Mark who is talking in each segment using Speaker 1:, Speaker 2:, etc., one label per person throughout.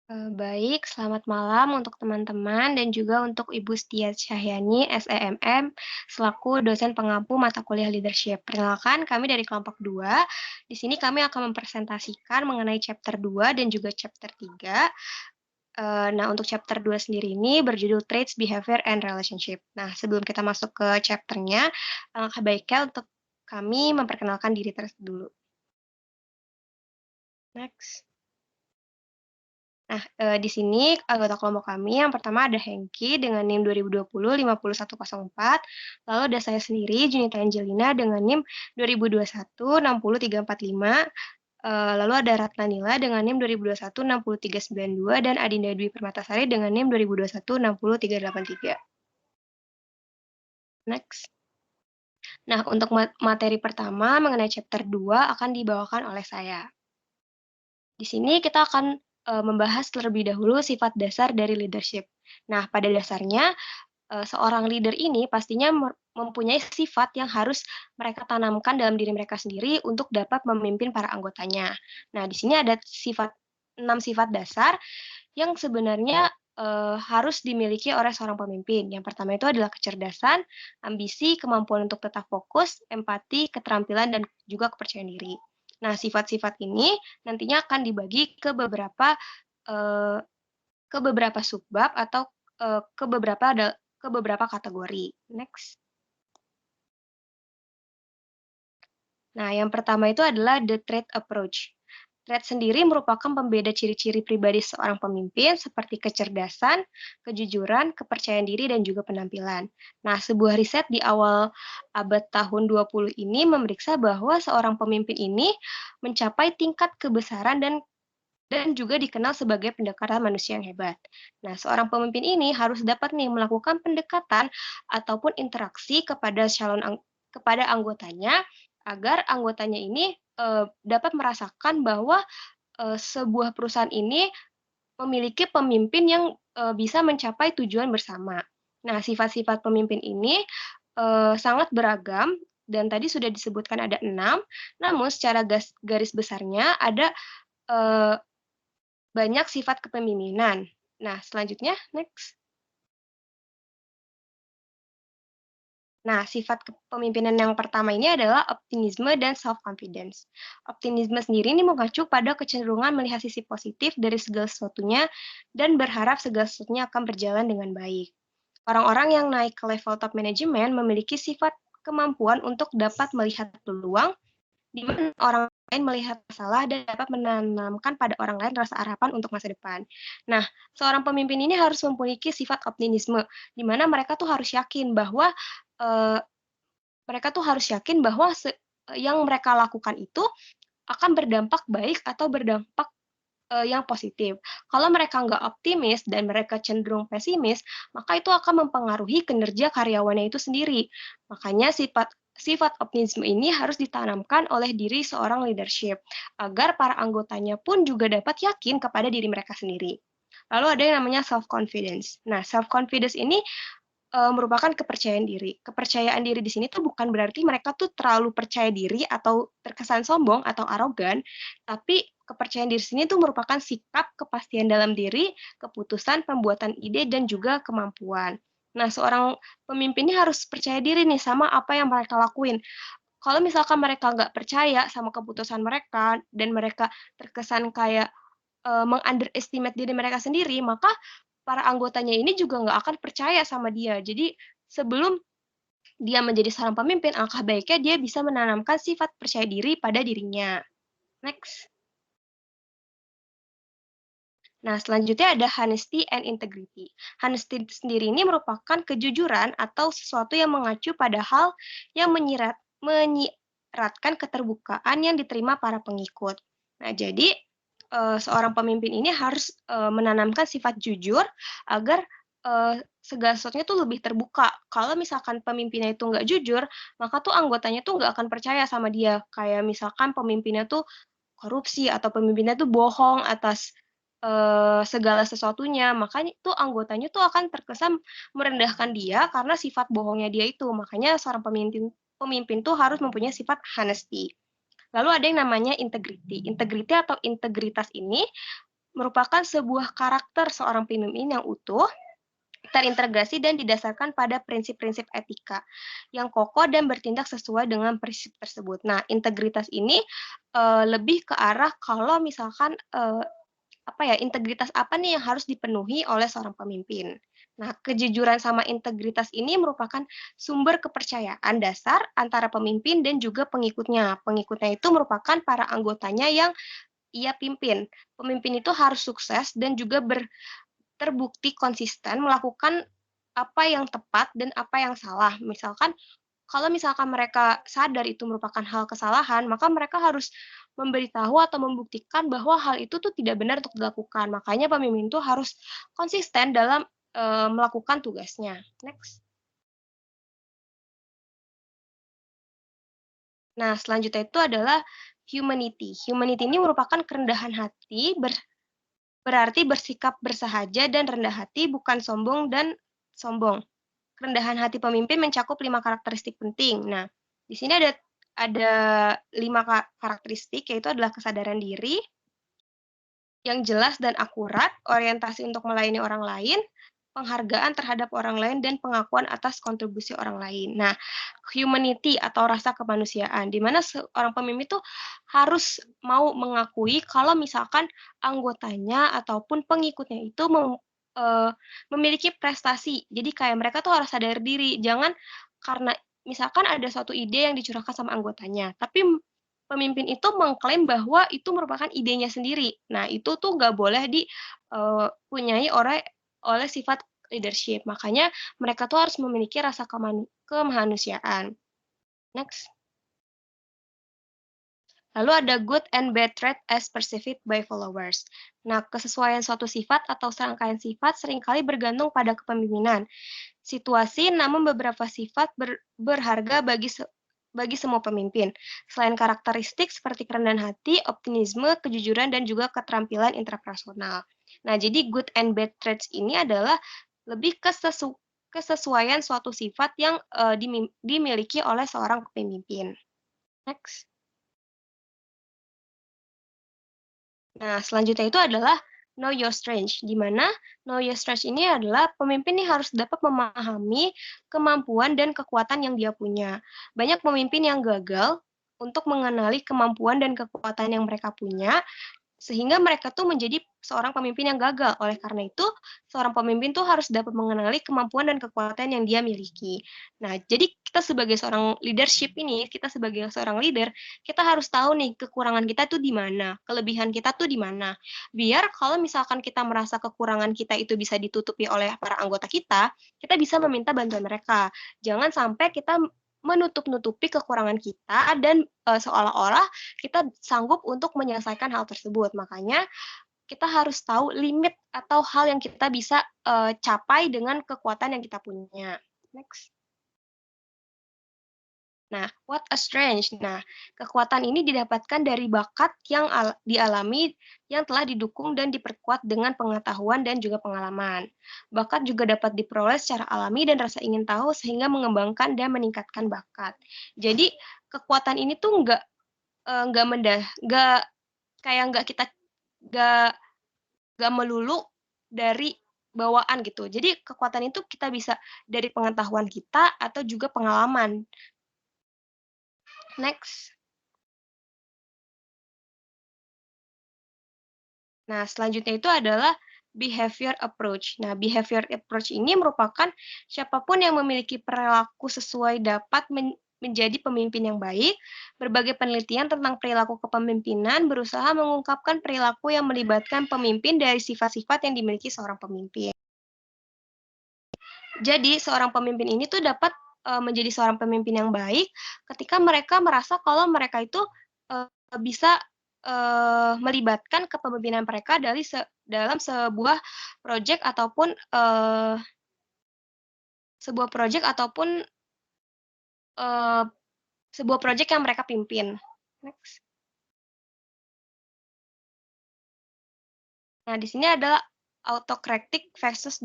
Speaker 1: Baik, selamat malam untuk teman-teman dan juga untuk Ibu Setia Cahyani, SEMM, selaku dosen pengampu mata kuliah leadership. Perkenalkan, kami dari kelompok 2. Di sini kami akan mempresentasikan mengenai chapter 2 dan juga chapter 3. Nah, untuk chapter 2 sendiri ini berjudul Traits, Behavior, and Relationship. Nah, sebelum kita masuk ke chapternya, alangkah baiknya untuk kami memperkenalkan diri dulu. Next. Nah, di sini anggota kelompok kami yang pertama ada Hengki dengan NIM 2020 50104, lalu ada saya sendiri Junita Angelina dengan NIM 2021 60345, lalu ada Ratna Nila dengan NIM 2021 60392 dan Adinda Dwi Permatasari dengan NIM 2021 60383. Next. Nah, untuk materi pertama mengenai chapter 2 akan dibawakan oleh saya. Di sini kita akan membahas terlebih dahulu sifat dasar dari leadership. Nah, pada dasarnya seorang leader ini pastinya mempunyai sifat yang harus mereka tanamkan dalam diri mereka sendiri untuk dapat memimpin para anggotanya. Nah, di sini ada 6 sifat dasar yang sebenarnya harus dimiliki oleh seorang pemimpin. Yang pertama itu adalah kecerdasan, ambisi, kemampuan untuk tetap fokus, empati, keterampilan, dan juga kepercayaan diri. Nah, sifat-sifat ini nantinya akan dibagi uh, ke beberapa subbab atau ke beberapa kategori. Next. Nah, yang pertama itu adalah the trait approach. Trait sendiri merupakan pembeda ciri-ciri pribadi seorang pemimpin seperti kecerdasan, kejujuran, kepercayaan diri, dan juga penampilan. Nah, sebuah riset di awal abad tahun 20 ini memeriksa bahwa seorang pemimpin ini mencapai tingkat kebesaran dan juga dikenal sebagai pendekatan manusia yang hebat. Nah, seorang pemimpin ini harus dapat nih melakukan pendekatan ataupun interaksi kepada anggotanya agar anggotanya ini dapat merasakan bahwa sebuah perusahaan ini memiliki pemimpin yang bisa mencapai tujuan bersama. Nah, sifat-sifat pemimpin ini sangat beragam dan tadi sudah disebutkan ada 6, namun secara garis besarnya ada eh, banyak sifat kepemimpinan. Nah, selanjutnya, next. Nah, sifat kepemimpinan yang pertama ini adalah optimisme dan self-confidence. Optimisme sendiri ini mengacu pada kecenderungan melihat sisi positif dari segala sesuatunya dan berharap segala sesuatunya akan berjalan dengan baik. Orang-orang yang naik ke level top management memiliki sifat kemampuan untuk dapat melihat peluang di mana orang lain melihat masalah dan dapat menanamkan pada orang lain rasa harapan untuk masa depan. Nah, seorang pemimpin ini harus memiliki sifat optimisme, di mana mereka tuh harus yakin bahwa uh, yang mereka lakukan itu akan berdampak baik atau berdampak yang positif. Kalau mereka nggak optimis dan mereka cenderung pesimis, maka itu akan mempengaruhi kinerja karyawannya itu sendiri. Makanya sifat optimisme ini harus ditanamkan oleh diri seorang leadership, agar para anggotanya pun juga dapat yakin kepada diri mereka sendiri. Lalu ada yang namanya self-confidence. Nah, self-confidence ini merupakan kepercayaan diri. Kepercayaan diri di sini tuh bukan berarti mereka tuh terlalu percaya diri atau terkesan sombong atau arogan, tapi kepercayaan diri sini tuh merupakan sikap kepastian dalam diri, keputusan, pembuatan ide, dan juga kemampuan. Nah, seorang pemimpin ini harus percaya diri nih sama apa yang mereka lakuin. Kalau misalkan mereka nggak percaya sama keputusan mereka dan mereka terkesan kayak meng-underestimate diri mereka sendiri, maka para anggotanya ini juga nggak akan percaya sama dia. Jadi sebelum dia menjadi seorang pemimpin, alangkah baiknya dia bisa menanamkan sifat percaya diri pada dirinya. Next. Nah, selanjutnya ada honesty and integrity. Honesty sendiri ini merupakan kejujuran atau sesuatu yang mengacu pada hal yang menyiratkan keterbukaan yang diterima para pengikut. Nah, jadi seorang pemimpin ini harus menanamkan sifat jujur agar segala sesuatunya tuh lebih terbuka. Kalau misalkan pemimpinnya itu nggak jujur, maka tuh anggotanya tuh nggak akan percaya sama dia. Kayak misalkan pemimpinnya tuh korupsi atau pemimpinnya tuh bohong atas segala sesuatunya, makanya tuh anggotanya tuh akan terkesan merendahkan dia karena sifat bohongnya dia itu. Makanya seorang pemimpin pemimpin tuh harus mempunyai sifat honesty. Lalu ada yang namanya integrity. Integrity atau integritas ini merupakan sebuah karakter seorang pemimpin yang utuh, terintegrasi dan didasarkan pada prinsip-prinsip etika yang kokoh dan bertindak sesuai dengan prinsip tersebut. Nah, integritas ini lebih ke arah kalau misalkan integritas apa nih yang harus dipenuhi oleh seorang pemimpin. Nah, kejujuran sama integritas ini merupakan sumber kepercayaan dasar antara pemimpin dan juga pengikutnya. Pengikutnya itu merupakan para anggotanya yang ia pimpin. Pemimpin itu harus sukses dan juga terbukti konsisten melakukan apa yang tepat dan apa yang salah. Kalau misalkan mereka sadar itu merupakan hal kesalahan, maka mereka harus memberitahu atau membuktikan bahwa hal itu tuh tidak benar untuk dilakukan. Makanya pemimpin itu harus konsisten dalam melakukan tugasnya. Next. Nah, selanjutnya itu adalah humanity. Humanity ini merupakan kerendahan hati, berarti bersikap bersahaja dan rendah hati, bukan sombong dan sombong. Kerendahan hati pemimpin mencakup 5 karakteristik penting. Nah, di sini ada 5 karakteristik, yaitu adalah kesadaran diri, yang jelas dan akurat, orientasi untuk melayani orang lain, penghargaan terhadap orang lain, dan pengakuan atas kontribusi orang lain. Nah, humanity atau rasa kemanusiaan, di mana seorang pemimpin itu harus mau mengakui kalau misalkan anggotanya ataupun pengikutnya itu memiliki prestasi. Jadi kayak mereka tuh harus sadar diri, jangan karena misalkan ada suatu ide yang dicurahkan sama anggotanya, tapi pemimpin itu mengklaim bahwa itu merupakan idenya sendiri. Nah, itu tuh nggak boleh dipunyai oleh sifat leadership. Makanya mereka tuh harus memiliki rasa kemanusiaan. Next. Lalu ada good and bad trait as perceived by followers. Nah, kesesuaian suatu sifat atau serangkaian sifat seringkali bergantung pada kepemimpinan. Situasi, namun beberapa sifat berharga bagi semua pemimpin. Selain karakteristik seperti kerendahan hati, optimisme, kejujuran, dan juga keterampilan intrapersonal. Nah, jadi good and bad traits ini adalah lebih kesesuaian suatu sifat yang dimiliki oleh seorang pemimpin. Next. Nah, selanjutnya itu adalah know your strength, di mana know your strength ini adalah pemimpin ini harus dapat memahami kemampuan dan kekuatan yang dia punya. Banyak pemimpin yang gagal untuk mengenali kemampuan dan kekuatan yang mereka punya, sehingga mereka tuh menjadi seorang pemimpin yang gagal. Oleh karena itu, seorang pemimpin tuh harus dapat mengenali kemampuan dan kekuatan yang dia miliki. Nah, jadi kita sebagai seorang leadership ini, kita sebagai seorang leader, kita harus tahu nih kekurangan kita tuh di mana, kelebihan kita tuh di mana. Biar kalau misalkan kita merasa kekurangan kita itu bisa ditutupi oleh para anggota kita bisa meminta bantuan mereka. Jangan sampai kita menutup-nutupi kekurangan kita dan seolah-olah kita sanggup untuk menyelesaikan hal tersebut. Makanya kita harus tahu limit atau hal yang kita bisa capai dengan kekuatan yang kita punya. Next. Nah, what a strange. Nah, kekuatan ini didapatkan dari bakat yang dialami yang telah didukung dan diperkuat dengan pengetahuan dan juga pengalaman. Bakat juga dapat diperoleh secara alami dan rasa ingin tahu sehingga mengembangkan dan meningkatkan bakat. Jadi, kekuatan ini tuh nggak kayak nggak nggak melulu dari bawaan gitu. Jadi kekuatan itu kita bisa dari pengetahuan kita atau juga pengalaman. Next. Nah, selanjutnya itu adalah behavior approach. Nah, behavior approach ini merupakan siapapun yang memiliki perilaku sesuai dapat menjadi pemimpin yang baik. Berbagai penelitian tentang perilaku kepemimpinan berusaha mengungkapkan perilaku yang melibatkan pemimpin dari sifat-sifat yang dimiliki seorang pemimpin. Jadi, seorang pemimpin ini tuh dapat menjadi seorang pemimpin yang baik ketika mereka merasa kalau mereka itu bisa melibatkan kepemimpinan mereka dalam sebuah proyek ataupun sebuah proyek ataupun sebuah proyek yang mereka pimpin. Next. Nah, di sini adalah autocratic versus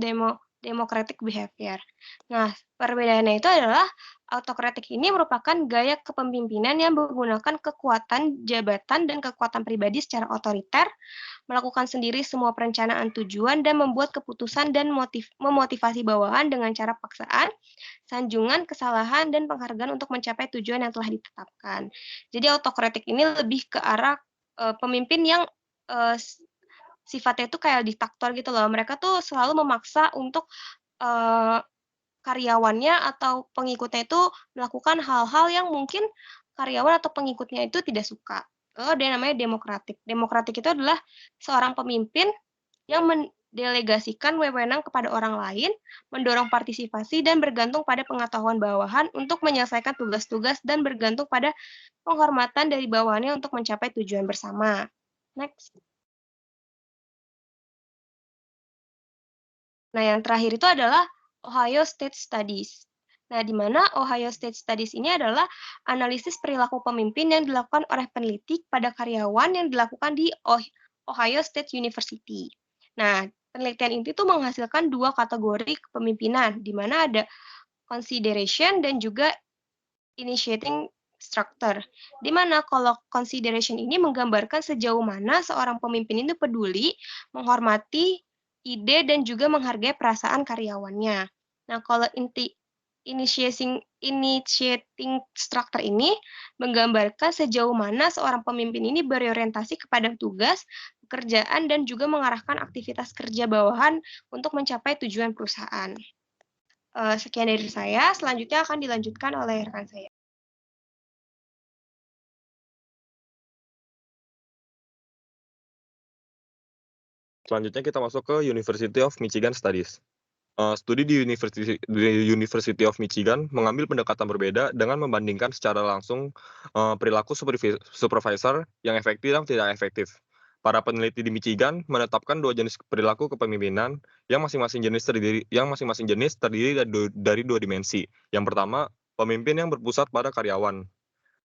Speaker 1: democratic behavior. Nah, perbedaannya itu adalah autokratik ini merupakan gaya kepemimpinan yang menggunakan kekuatan jabatan dan kekuatan pribadi secara otoriter, melakukan sendiri semua perencanaan tujuan dan membuat keputusan dan memotivasi bawahan dengan cara paksaan, sanjungan, kesalahan, dan penghargaan untuk mencapai tujuan yang telah ditetapkan. Jadi autokratik ini lebih ke arah pemimpin yang sifatnya itu kayak diktator gitu loh. Mereka tuh selalu memaksa untuk eee, karyawannya atau pengikutnya itu melakukan hal-hal yang mungkin karyawan atau pengikutnya itu tidak suka. Lalu ada yang namanya demokratik. Demokratik itu adalah seorang pemimpin yang mendelegasikan wewenang kepada orang lain, mendorong partisipasi dan bergantung pada pengetahuan bawahan untuk menyelesaikan tugas-tugas dan bergantung pada penghormatan dari bawahannya untuk mencapai tujuan bersama. Next. Nah, yang terakhir itu adalah Ohio State Studies. Nah, di mana Ohio State Studies ini adalah analisis perilaku pemimpin yang dilakukan oleh peneliti pada karyawan yang dilakukan di Ohio State University. Nah, penelitian ini tuh menghasilkan dua kategori kepemimpinan, di mana ada consideration dan juga initiating structure. Di mana kalau consideration ini menggambarkan sejauh mana seorang pemimpin itu peduli, menghormati ide dan juga menghargai perasaan karyawannya. Nah, kalau initiating structure ini menggambarkan sejauh mana seorang pemimpin ini berorientasi kepada tugas, pekerjaan, dan juga mengarahkan aktivitas kerja bawahan untuk mencapai tujuan perusahaan. Sekian dari saya, selanjutnya akan dilanjutkan oleh rekan saya.
Speaker 2: Selanjutnya kita masuk ke University of Michigan Studies. Studi di University of Michigan mengambil pendekatan berbeda dengan membandingkan secara langsung perilaku supervisor yang efektif dan tidak efektif. Para peneliti di Michigan menetapkan dua jenis perilaku kepemimpinan yang masing-masing jenis terdiri dari dua dimensi. Yang pertama, pemimpin yang berpusat pada karyawan.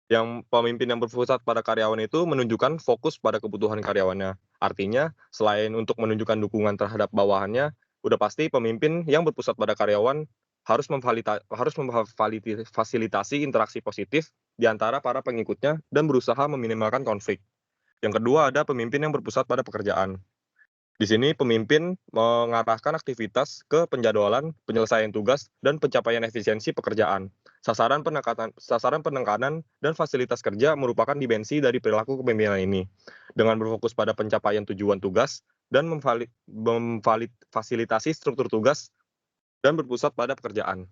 Speaker 2: Yang pemimpin yang berpusat pada karyawan itu menunjukkan fokus pada kebutuhan karyawannya. Artinya, selain untuk menunjukkan dukungan terhadap bawahannya, udah pasti pemimpin yang berpusat pada karyawan harus memfasilitasi interaksi positif di antara para pengikutnya dan berusaha meminimalkan konflik. Yang kedua ada pemimpin yang berpusat pada pekerjaan. Di sini pemimpin mengarahkan aktivitas ke penjadwalan, penyelesaian tugas, dan pencapaian efisiensi pekerjaan. Sasaran penekanan dan fasilitas kerja merupakan dimensi dari perilaku kepemimpinan ini. Dengan berfokus pada pencapaian tujuan tugas dan memfasilitasi struktur tugas dan berpusat pada pekerjaan.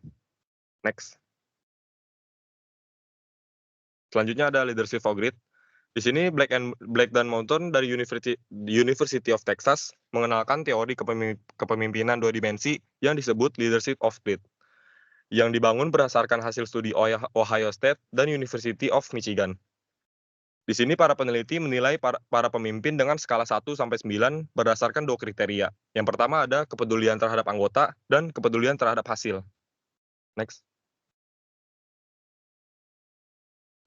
Speaker 2: Next. Selanjutnya ada leadership for grid. Di sini Black dan Mountain dari University of Texas mengenalkan teori kepemimpinan dua dimensi yang disebut leadership of grid, yang dibangun berdasarkan hasil studi Ohio State dan University of Michigan. Di sini para peneliti menilai para pemimpin dengan skala 1 sampai 9 berdasarkan dua kriteria. Yang pertama ada kepedulian terhadap anggota dan kepedulian terhadap hasil. Next.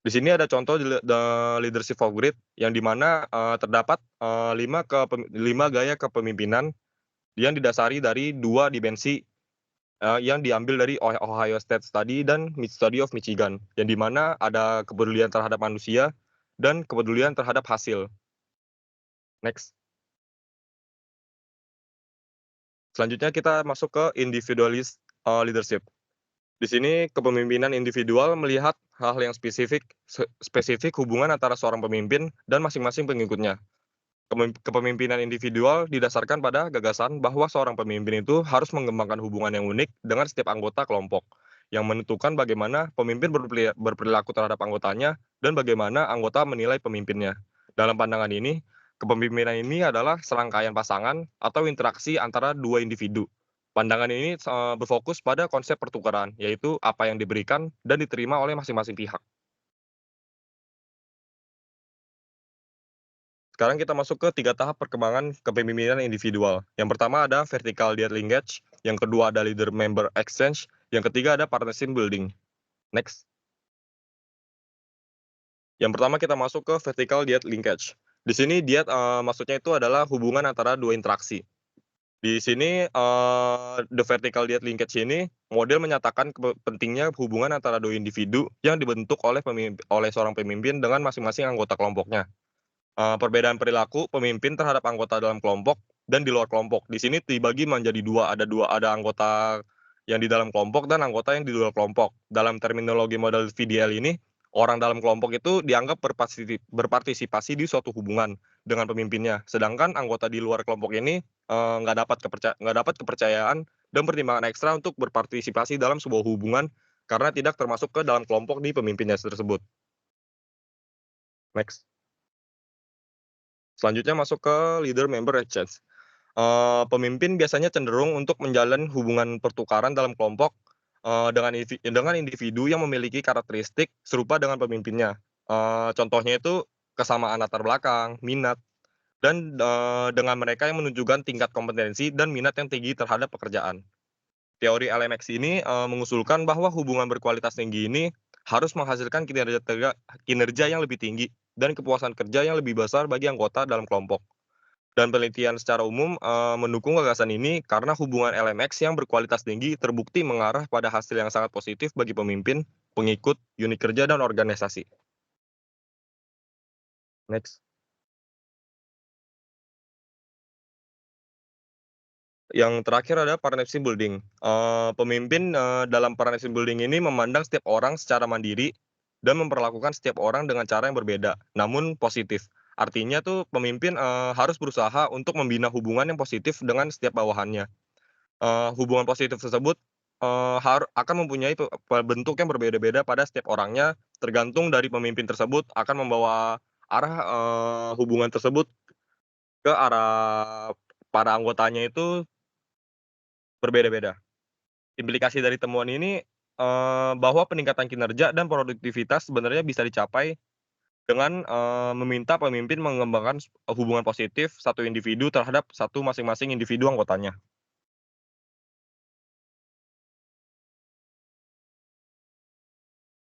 Speaker 2: Di sini ada contoh the leadership of grid yang dimana terdapat 5 gaya kepemimpinan yang didasari dari dua dimensi yang diambil dari Ohio State Study dan Study of Michigan, yang dimana ada kepedulian terhadap manusia dan kepedulian terhadap hasil. Next. Selanjutnya kita masuk ke individualist leadership. Di sini kepemimpinan individual melihat hal yang spesifik hubungan antara seorang pemimpin dan masing-masing pengikutnya. Kepemimpinan individual didasarkan pada gagasan bahwa seorang pemimpin itu harus mengembangkan hubungan yang unik dengan setiap anggota kelompok, yang menentukan bagaimana pemimpin berperilaku terhadap anggotanya dan bagaimana anggota menilai pemimpinnya. Dalam pandangan ini, kepemimpinan ini adalah serangkaian pasangan atau interaksi antara dua individu. Pandangan ini berfokus pada konsep pertukaran, yaitu apa yang diberikan dan diterima oleh masing-masing pihak. Sekarang kita masuk ke 3 tahap perkembangan kepemimpinan individual. Yang pertama ada vertical lead linkage, yang kedua ada leader member exchange, yang ketiga ada partnership building. Next. Yang pertama kita masuk ke vertical lead linkage. Di sini maksudnya itu adalah hubungan antara dua interaksi. Di sini, The Vertical Debt Linkage ini, model menyatakan pentingnya hubungan antara 2 individu yang dibentuk oleh seorang pemimpin dengan masing-masing anggota kelompoknya. Perbedaan perilaku pemimpin terhadap anggota dalam kelompok dan di luar kelompok. Di sini dibagi menjadi ada anggota yang di dalam kelompok dan anggota yang di luar kelompok. Dalam terminologi model VDL ini, orang dalam kelompok itu dianggap berpartisipasi di suatu hubungan dengan pemimpinnya, sedangkan anggota di luar kelompok ini nggak dapat kepercayaan dan pertimbangan ekstra untuk berpartisipasi dalam sebuah hubungan karena tidak termasuk ke dalam kelompok di pemimpinnya tersebut. Next. Selanjutnya masuk ke leader member exchange. Pemimpin biasanya cenderung untuk menjalin hubungan pertukaran dalam kelompok, dengan individu yang memiliki karakteristik serupa dengan pemimpinnya. Contohnya itu kesamaan latar belakang, minat, dan, dengan mereka yang menunjukkan tingkat kompetensi dan minat yang tinggi terhadap pekerjaan. Teori LMX ini, mengusulkan bahwa hubungan berkualitas tinggi ini harus menghasilkan kinerja yang lebih tinggi dan kepuasan kerja yang lebih besar bagi anggota dalam kelompok. Dan penelitian secara umum, mendukung gagasan ini karena hubungan LMX yang berkualitas tinggi terbukti mengarah pada hasil yang sangat positif bagi pemimpin, pengikut, unit kerja, dan organisasi. Next. Yang terakhir ada partnership building. Pemimpin, dalam partnership building ini memandang setiap orang secara mandiri dan memperlakukan setiap orang dengan cara yang berbeda, namun positif. Artinya tuh pemimpin, harus berusaha untuk membina hubungan yang positif dengan setiap bawahannya. Hubungan positif tersebut, akan mempunyai bentuk yang berbeda-beda pada setiap orangnya, tergantung dari pemimpin tersebut akan membawa arah, hubungan tersebut ke arah para anggotanya itu berbeda-beda. Implikasi dari temuan ini, bahwa peningkatan kinerja dan produktivitas sebenarnya bisa dicapai dengan, meminta pemimpin mengembangkan hubungan positif satu individu terhadap masing-masing individu anggotanya.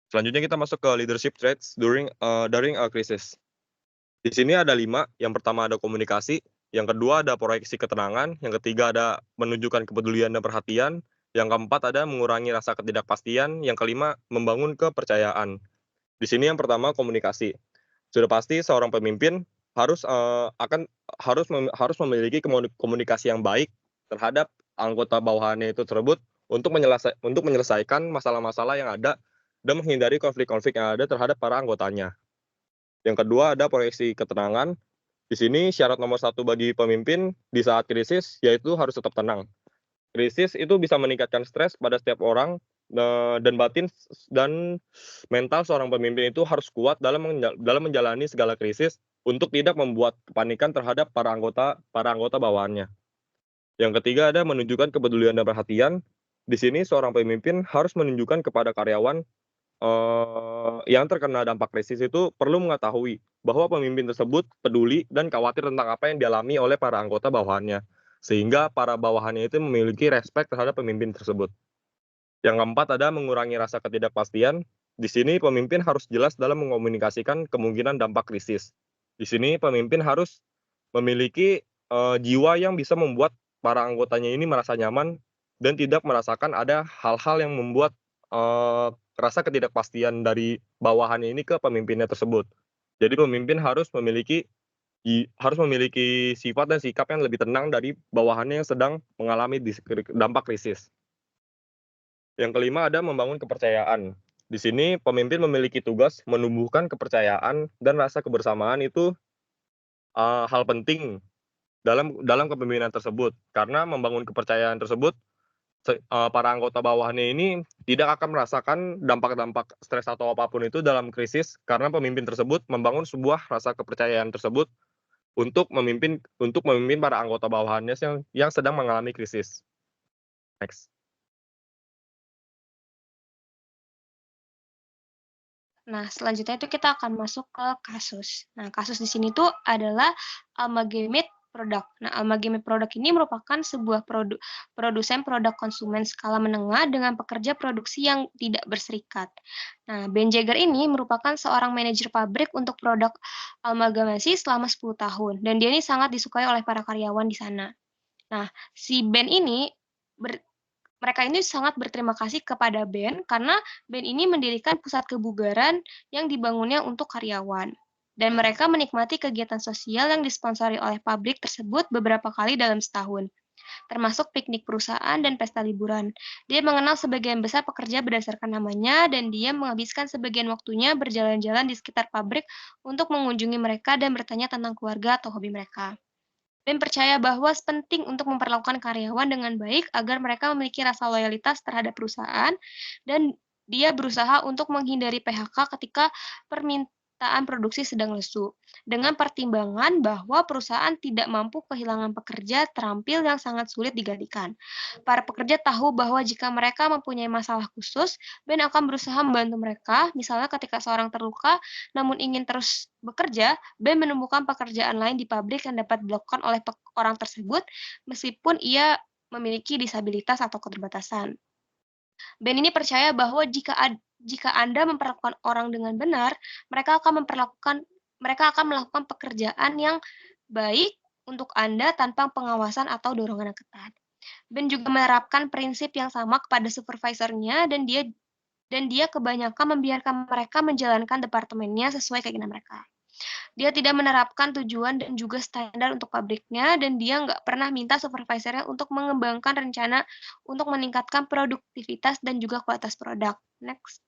Speaker 2: Selanjutnya kita masuk ke leadership traits during a crisis. Di sini ada 5, yang pertama ada komunikasi, yang kedua ada proyeksi ketenangan, yang ketiga ada menunjukkan kepedulian dan perhatian, yang keempat ada mengurangi rasa ketidakpastian, yang kelima membangun kepercayaan. Di sini yang pertama komunikasi. Sudah pasti seorang pemimpin harus, harus memiliki komunikasi yang baik terhadap anggota bawahannya itu tersebut untuk menyelesaikan masalah-masalah yang ada dan menghindari konflik-konflik yang ada terhadap para anggotanya. Yang kedua ada proyeksi ketenangan. Di sini syarat nomor satu bagi pemimpin di saat krisis yaitu harus tetap tenang. Krisis itu bisa meningkatkan stres pada setiap orang, dan batin dan mental seorang pemimpin itu harus kuat dalam menjalani segala krisis untuk tidak membuat kepanikan terhadap para anggota bawahannya. Yang ketiga ada menunjukkan kepedulian dan perhatian. Di sini seorang pemimpin harus menunjukkan kepada karyawan, yang terkena dampak krisis itu perlu mengetahui bahwa pemimpin tersebut peduli dan khawatir tentang apa yang dialami oleh para anggota bawahannya, sehingga para bawahannya itu memiliki respek terhadap pemimpin tersebut. Yang keempat ada mengurangi rasa ketidakpastian. Di sini pemimpin harus jelas dalam mengkomunikasikan kemungkinan dampak krisis. Di sini pemimpin harus memiliki, jiwa yang bisa membuat para anggotanya ini merasa nyaman dan tidak merasakan ada hal-hal yang membuat, rasa ketidakpastian dari bawahannya ini ke pemimpinnya tersebut. Jadi pemimpin harus memiliki sifat dan sikap yang lebih tenang dari bawahannya yang sedang mengalami dampak krisis. Yang kelima ada membangun kepercayaan. Di sini pemimpin memiliki tugas menumbuhkan kepercayaan dan rasa kebersamaan itu, hal penting dalam kepemimpinan tersebut. Karena membangun kepercayaan tersebut, para anggota bawahannya ini tidak akan merasakan dampak-dampak stres atau apapun itu dalam krisis, karena pemimpin tersebut membangun sebuah rasa kepercayaan tersebut untuk memimpin para anggota bawahannya yang sedang mengalami krisis. Next.
Speaker 1: Nah, selanjutnya itu kita akan masuk ke kasus. Nah, kasus di sini tuh adalah amalgamate product. Nah, amalgamate product ini merupakan sebuah produsen produk konsumen skala menengah dengan pekerja produksi yang tidak berserikat. Nah, Ben Jagger ini merupakan seorang manajer pabrik untuk produk amalgamasi selama 10 tahun dan dia ini sangat disukai oleh para karyawan di sana. Nah, si Ben ini ber mereka ini sangat berterima kasih kepada Ben karena Ben ini mendirikan pusat kebugaran yang dibangunnya untuk karyawan. Dan mereka menikmati kegiatan sosial yang disponsori oleh pabrik tersebut beberapa kali dalam setahun, termasuk piknik perusahaan dan pesta liburan. Dia mengenal sebagian besar pekerja berdasarkan namanya dan dia menghabiskan sebagian waktunya berjalan-jalan di sekitar pabrik untuk mengunjungi mereka dan bertanya tentang keluarga atau hobi mereka. Dan percaya bahwa penting untuk memperlakukan karyawan dengan baik agar mereka memiliki rasa loyalitas terhadap perusahaan dan dia berusaha untuk menghindari PHK ketika permintaan produksi sedang lesu, dengan pertimbangan bahwa perusahaan tidak mampu kehilangan pekerja terampil yang sangat sulit digantikan. Para pekerja tahu bahwa jika mereka mempunyai masalah khusus, Ben akan berusaha membantu mereka, misalnya ketika seorang terluka namun ingin terus bekerja, Ben menemukan pekerjaan lain di pabrik yang dapat dilakukan oleh orang tersebut meskipun ia memiliki disabilitas atau keterbatasan. Ben ini percaya bahwa jika Anda memperlakukan orang dengan benar, mereka akan melakukan pekerjaan yang baik untuk Anda tanpa pengawasan atau dorongan yang ketat. Ben juga menerapkan prinsip yang sama kepada supervisornya dan dia kebanyakan membiarkan mereka menjalankan departemennya sesuai keinginan mereka. Dia tidak menerapkan tujuan dan juga standar untuk pabriknya, dan dia nggak pernah minta supervisornya untuk mengembangkan rencana untuk meningkatkan produktivitas dan juga kualitas produk. Next.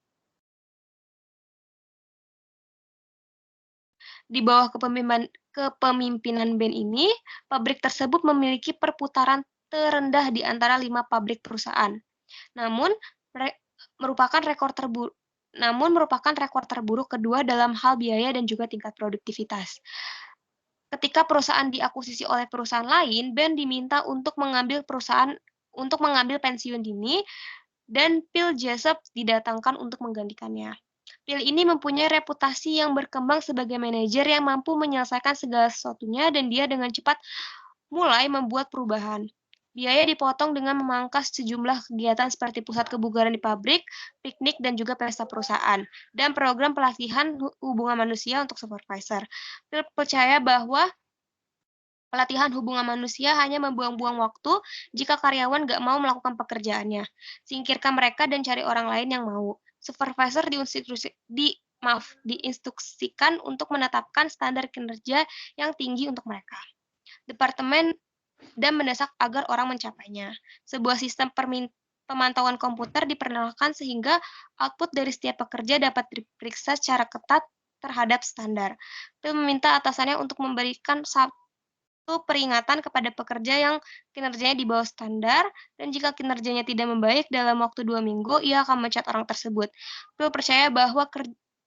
Speaker 1: Di bawah kepemimpinan Ben ini, pabrik tersebut memiliki perputaran terendah di antara 5 pabrik perusahaan. Namun, merupakan rekor terburuk kedua dalam hal biaya dan juga tingkat produktivitas. Ketika perusahaan diakuisisi oleh perusahaan lain, Ben diminta untuk mengambil pensiun dini dan Phil Jessup didatangkan untuk menggantikannya. Phil ini mempunyai reputasi yang berkembang sebagai manajer yang mampu menyelesaikan segala sesuatunya dan dia dengan cepat mulai membuat perubahan. Biaya dipotong dengan memangkas sejumlah kegiatan seperti pusat kebugaran di pabrik, piknik, dan juga pesta perusahaan, dan program pelatihan hubungan manusia untuk supervisor. Phil percaya bahwa pelatihan hubungan manusia hanya membuang-buang waktu jika karyawan nggak mau melakukan pekerjaannya. Singkirkan mereka dan cari orang lain yang mau. Supervisor diinstruksikan untuk menetapkan standar kinerja yang tinggi untuk mereka. Departemen dan mendesak agar orang mencapainya. Sebuah sistem pemantauan komputer diperkenalkan sehingga output dari setiap pekerja dapat diperiksa secara ketat terhadap standar. Phil meminta atasannya untuk memberikan satu peringatan kepada pekerja yang kinerjanya di bawah standar, dan jika kinerjanya tidak membaik dalam waktu 2 minggu, ia akan memecat orang tersebut. Phil percaya bahwa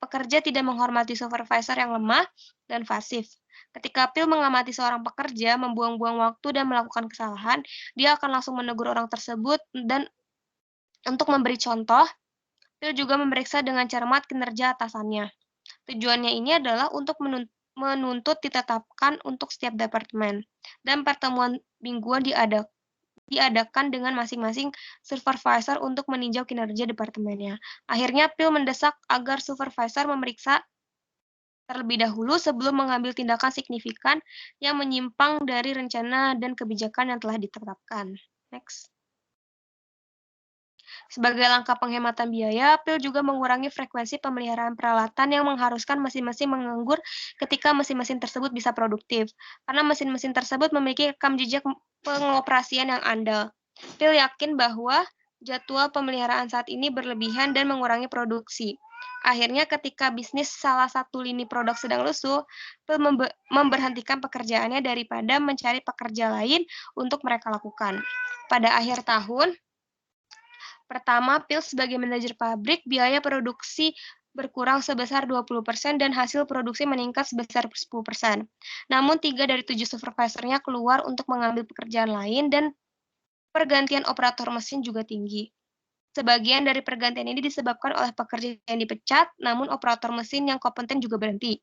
Speaker 1: pekerja tidak menghormati supervisor yang lemah dan pasif. Ketika Phil mengamati seorang pekerja membuang-buang waktu dan melakukan kesalahan, dia akan langsung menegur orang tersebut dan untuk memberi contoh, Phil juga memeriksa dengan cermat kinerja atasannya. Tujuannya ini adalah untuk menuntut ditetapkan untuk setiap departemen, dan pertemuan mingguan diadakan dengan masing-masing supervisor untuk meninjau kinerja departemennya. Akhirnya, Phil mendesak agar supervisor memeriksa terlebih dahulu sebelum mengambil tindakan signifikan yang menyimpang dari rencana dan kebijakan yang telah ditetapkan. Next. Sebagai langkah penghematan biaya, Phil juga mengurangi frekuensi pemeliharaan peralatan yang mengharuskan mesin-mesin menganggur ketika mesin-mesin tersebut bisa produktif, karena mesin-mesin tersebut memiliki rekam jejak pengoperasian yang andal. Phil yakin bahwa jadwal pemeliharaan saat ini berlebihan dan mengurangi produksi. Akhirnya ketika bisnis salah satu lini produk sedang lesu, Phil memberhentikan pekerjaannya daripada mencari pekerja lain untuk mereka lakukan. Pada akhir tahun pertama, Phil sebagai manajer pabrik, biaya produksi berkurang sebesar 20% dan hasil produksi meningkat sebesar 10%. Namun 3 dari 7 supervisornya keluar untuk mengambil pekerjaan lain dan pergantian operator mesin juga tinggi. Sebagian dari pergantian ini disebabkan oleh pekerja yang dipecat, namun operator mesin yang kompeten juga berhenti.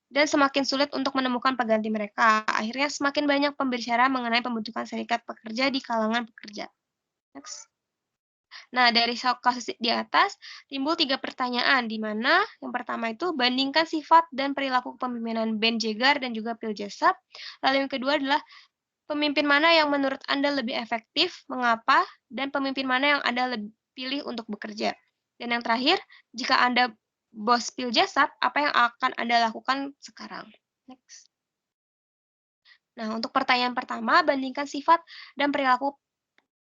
Speaker 1: Dan semakin sulit untuk menemukan pengganti mereka. Akhirnya semakin banyak pembicaraan mengenai pembentukan serikat pekerja di kalangan pekerja. Next. Nah, dari kasus di atas, timbul 3 pertanyaan, di mana yang pertama itu bandingkan sifat dan perilaku kepemimpinan Ben Jagger dan juga Phil Jessup. Lalu yang kedua adalah pemimpin mana yang menurut Anda lebih efektif, mengapa, dan pemimpin mana yang Anda pilih untuk bekerja. Dan yang terakhir, jika Anda bos pil jasad, apa yang akan Anda lakukan sekarang? Next. Nah, untuk pertanyaan pertama, bandingkan sifat dan perilaku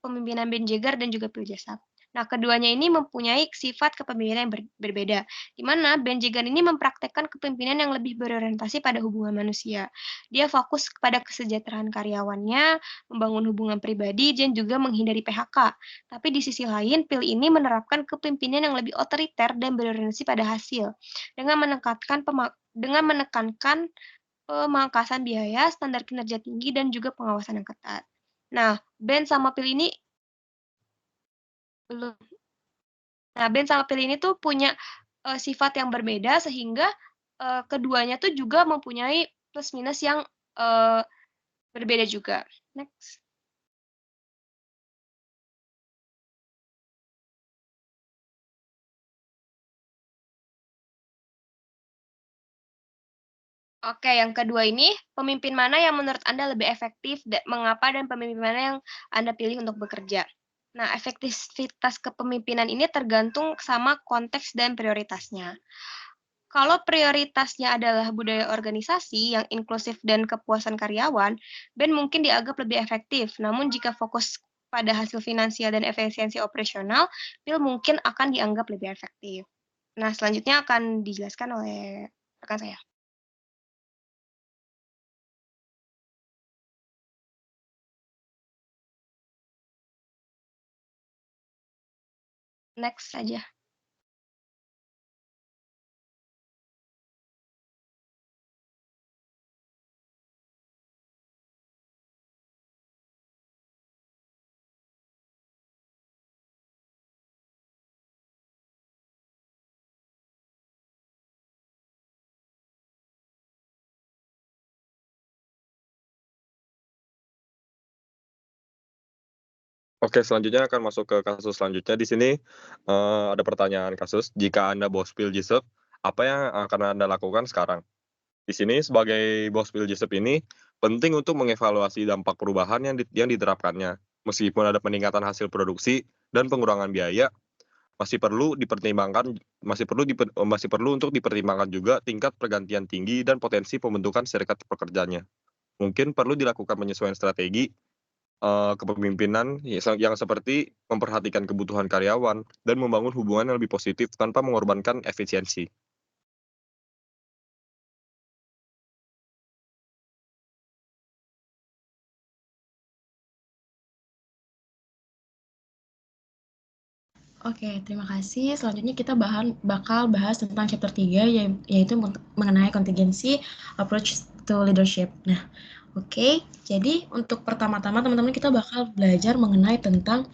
Speaker 1: pemimpinan Ben Jagger dan juga Phil Jessup. Nah, keduanya ini mempunyai sifat kepemimpinan yang berbeda, di mana Ben Jagger ini mempraktekkan kepemimpinan yang lebih berorientasi pada hubungan manusia. Dia fokus kepada kesejahteraan karyawannya, membangun hubungan pribadi, dan juga menghindari PHK. Tapi di sisi lain, Phil ini menerapkan kepemimpinan yang lebih otoriter dan berorientasi pada hasil, dengan menekankan pemangkasan biaya, standar kinerja tinggi, dan juga pengawasan yang ketat. Nah, Ben sama Phil ini belum. Nah, Ben sama Phil ini tuh punya sifat yang berbeda sehingga keduanya tuh juga mempunyai plus minus yang berbeda juga. Next. Oke, yang kedua ini, pemimpin mana yang menurut Anda lebih efektif, mengapa, dan pemimpin mana yang Anda pilih untuk bekerja? Nah, efektivitas kepemimpinan ini tergantung sama konteks dan prioritasnya. Kalau prioritasnya adalah budaya organisasi yang inklusif dan kepuasan karyawan, Ben mungkin dianggap lebih efektif. Namun jika fokus pada hasil finansial dan efisiensi operasional, Phil mungkin akan dianggap lebih efektif. Nah, selanjutnya akan dijelaskan oleh rekan saya. Next saja.
Speaker 2: Oke, selanjutnya akan masuk ke kasus selanjutnya. Di sini ada pertanyaan kasus, jika Anda bos Phil Jessup, apa yang akan Anda lakukan sekarang? Di sini sebagai bos Phil Jessup ini penting untuk mengevaluasi dampak perubahan yang diterapkannya. Meskipun ada peningkatan hasil produksi dan pengurangan biaya, masih perlu untuk dipertimbangkan juga tingkat pergantian tinggi dan potensi pembentukan serikat pekerjanya. Mungkin perlu dilakukan penyesuaian strategi kepemimpinan yang seperti memperhatikan kebutuhan karyawan dan membangun hubungan yang lebih positif tanpa mengorbankan efisiensi.
Speaker 3: Oke, terima kasih. Selanjutnya kita bakal bahas tentang chapter 3, yaitu mengenai contingency approach to leadership. Nah, oke, jadi untuk pertama-tama teman-teman kita bakal belajar mengenai tentang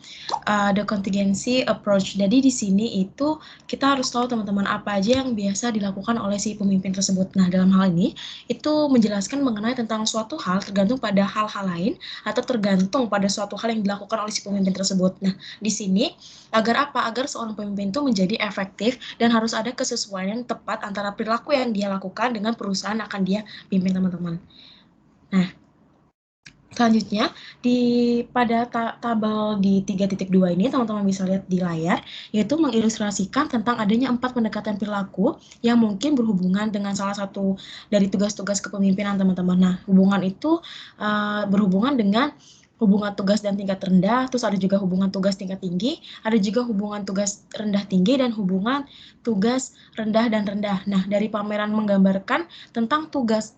Speaker 3: the contingency approach. Jadi di sini itu kita harus tahu teman-teman apa aja yang biasa dilakukan oleh si pemimpin tersebut. Nah, dalam hal ini itu menjelaskan mengenai tentang suatu hal tergantung pada hal-hal lain atau tergantung pada suatu hal yang dilakukan oleh si pemimpin tersebut. Nah, di sini agar apa? Agar seorang pemimpin itu menjadi efektif dan harus ada kesesuaian tepat antara perilaku yang dia lakukan dengan perusahaan akan dia pimpin, teman-teman. Nah, selanjutnya pada tabel di 3.2 ini teman-teman bisa lihat di layar, yaitu mengilustrasikan tentang adanya 4 pendekatan perilaku yang mungkin berhubungan dengan salah satu dari tugas-tugas kepemimpinan, teman-teman. Nah, hubungan itu berhubungan dengan hubungan tugas dan tingkat rendah, terus ada juga hubungan tugas tingkat tinggi, ada juga hubungan tugas rendah tinggi, dan hubungan tugas rendah dan rendah. Nah, dari pameran menggambarkan tentang tugas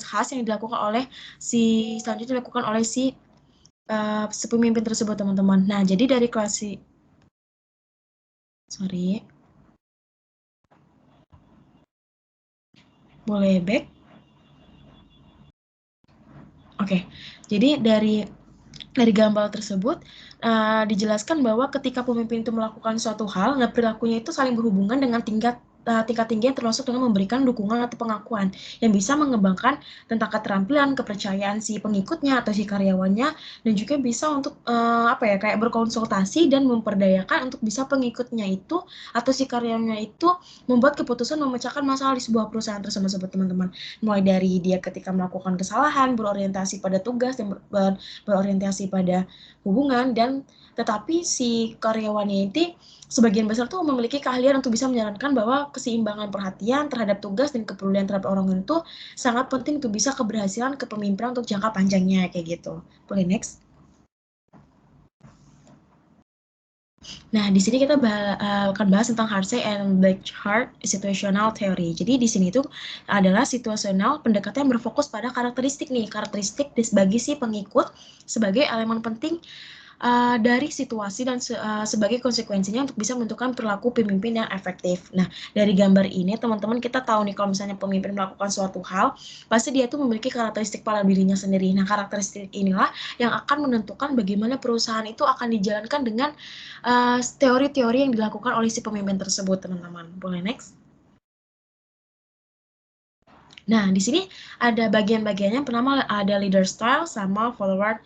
Speaker 3: khas yang dilakukan oleh selanjutnya dilakukan oleh si pemimpin tersebut, teman-teman. Nah, jadi dari boleh back? Oke, jadi dari gambar tersebut dijelaskan bahwa ketika pemimpin itu melakukan suatu hal, nah perilakunya itu saling berhubungan dengan tingkat tingkat tinggi yang termasuk dengan memberikan dukungan atau pengakuan yang bisa mengembangkan tentang keterampilan, kepercayaan si pengikutnya atau si karyawannya, dan juga bisa untuk kayak berkonsultasi dan memperdayakan untuk bisa pengikutnya itu atau si karyawannya itu membuat keputusan memecahkan masalah di sebuah perusahaan tersebut, teman-teman. Mulai dari dia ketika melakukan kesalahan, berorientasi pada tugas dan berorientasi pada hubungan, dan tetapi si karyawannya ini sebagian besar tuh memiliki keahlian untuk bisa menjalankan bahwa keseimbangan perhatian terhadap tugas dan kepedulian terhadap orang lain itu sangat penting untuk bisa keberhasilan kepemimpinan untuk jangka panjangnya, kayak gitu. Boleh next? Nah, di sini kita akan bahas tentang Harsey and Blanchard situational theory. Jadi di sini itu adalah situasional, pendekatan yang berfokus pada karakteristik bagi si pengikut sebagai elemen penting dari situasi dan sebagai konsekuensinya untuk bisa menentukan perilaku pemimpin yang efektif. Nah, dari gambar ini teman-teman kita tahu nih kalau misalnya pemimpin melakukan suatu hal, pasti dia tuh memiliki karakteristik pada dirinya sendiri. Nah, karakteristik inilah yang akan menentukan bagaimana perusahaan itu akan dijalankan dengan teori-teori yang dilakukan oleh si pemimpin tersebut, teman-teman. Boleh next? Nah, di sini ada bagian-bagiannya. Pertama ada leader style sama follower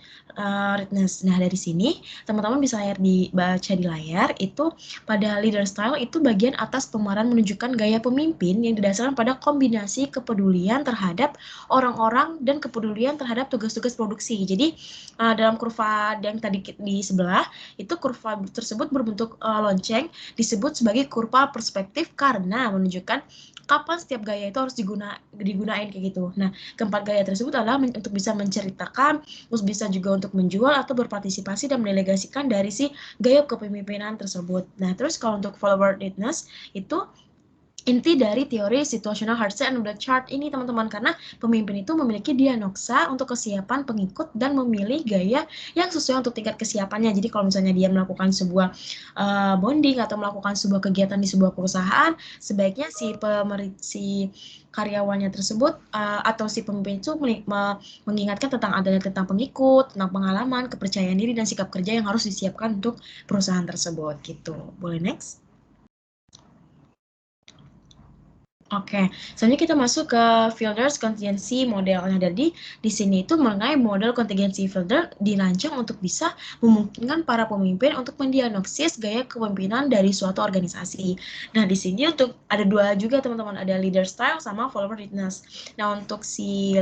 Speaker 3: readiness. Nah, dari sini teman-teman bisa dibaca di layar, itu pada leader style itu bagian atas pemeran menunjukkan gaya pemimpin yang didasarkan pada kombinasi kepedulian terhadap orang-orang dan kepedulian terhadap tugas-tugas produksi. Jadi, dalam kurva yang tadi di sebelah, itu kurva tersebut berbentuk lonceng, disebut sebagai kurva perspektif karena menunjukkan kapan setiap gaya itu harus digunain kayak gitu. Nah, keempat gaya tersebut adalah untuk bisa menceritakan, terus bisa juga untuk menjual atau berpartisipasi dan mendelegasikan dari si gaya kepemimpinan tersebut. Nah, terus kalau untuk follower readiness itu inti dari teori situational Harsey and Blanchard ini, teman-teman, karena pemimpin itu memiliki diagnosa untuk kesiapan pengikut dan memilih gaya yang sesuai untuk tingkat kesiapannya. Jadi kalau misalnya dia melakukan sebuah bonding atau melakukan sebuah kegiatan di sebuah perusahaan, sebaiknya si karyawannya tersebut atau si pemimpin itu mengingatkan tentang pengikut, tentang pengalaman, kepercayaan diri, dan sikap kerja yang harus disiapkan untuk perusahaan tersebut gitu. Boleh next? Oke, selanjutnya kita masuk ke Fielder's Contingency Model. Nah, jadi di sini itu mengenai model contingency Fielder dirancang untuk bisa memungkinkan para pemimpin untuk mendiagnosis gaya kepemimpinan dari suatu organisasi. Nah, di sini untuk ada dua juga, teman-teman, ada leader style sama follower readiness. Nah, untuk si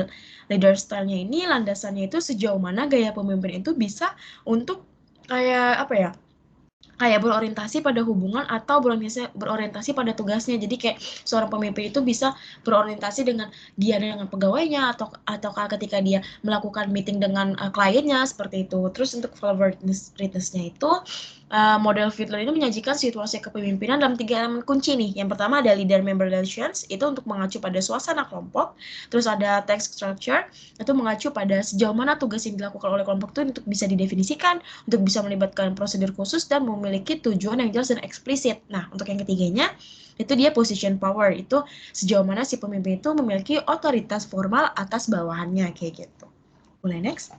Speaker 3: leader style-nya ini landasannya itu sejauh mana gaya pemimpin itu bisa untuk kayak berorientasi pada hubungan atau berorientasi pada tugasnya. Jadi kayak seorang pemimpin itu bisa berorientasi dengan dia dengan pegawainya atau ketika dia melakukan meeting dengan kliennya seperti itu. Terus untuk follower readiness-nya itu model Fiedler ini menyajikan situasi kepemimpinan dalam 3 elemen kunci nih. Yang pertama ada leader-member relations, itu untuk mengacu pada suasana kelompok. Terus ada text structure, itu mengacu pada sejauh mana tugas yang dilakukan oleh kelompok itu untuk bisa didefinisikan, untuk bisa melibatkan prosedur khusus dan memiliki tujuan yang jelas dan eksplisit. Nah, untuk yang ketiganya, itu dia position power, itu sejauh mana si pemimpin itu memiliki otoritas formal atas bawahannya, kayak gitu. Boleh next?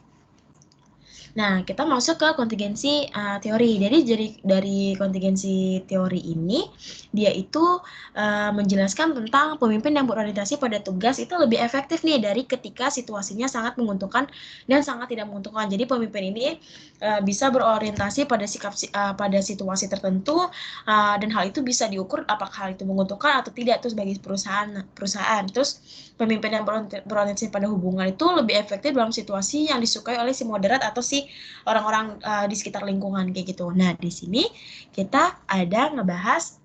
Speaker 3: Nah, kita masuk ke kontingensi teori. Jadi dari kontingensi teori ini, dia itu menjelaskan tentang pemimpin yang berorientasi pada tugas itu lebih efektif nih dari ketika situasinya sangat menguntungkan dan sangat tidak menguntungkan. Jadi pemimpin ini bisa berorientasi pada situasi tertentu dan hal itu bisa diukur apakah hal itu menguntungkan atau tidak itu sebagai perusahaan. Terus pemimpin yang berorientasi pada hubungan itu lebih efektif dalam situasi yang disukai oleh si moderat atau si orang-orang di sekitar lingkungan kayak gitu. Nah, di sini kita ada ngebahas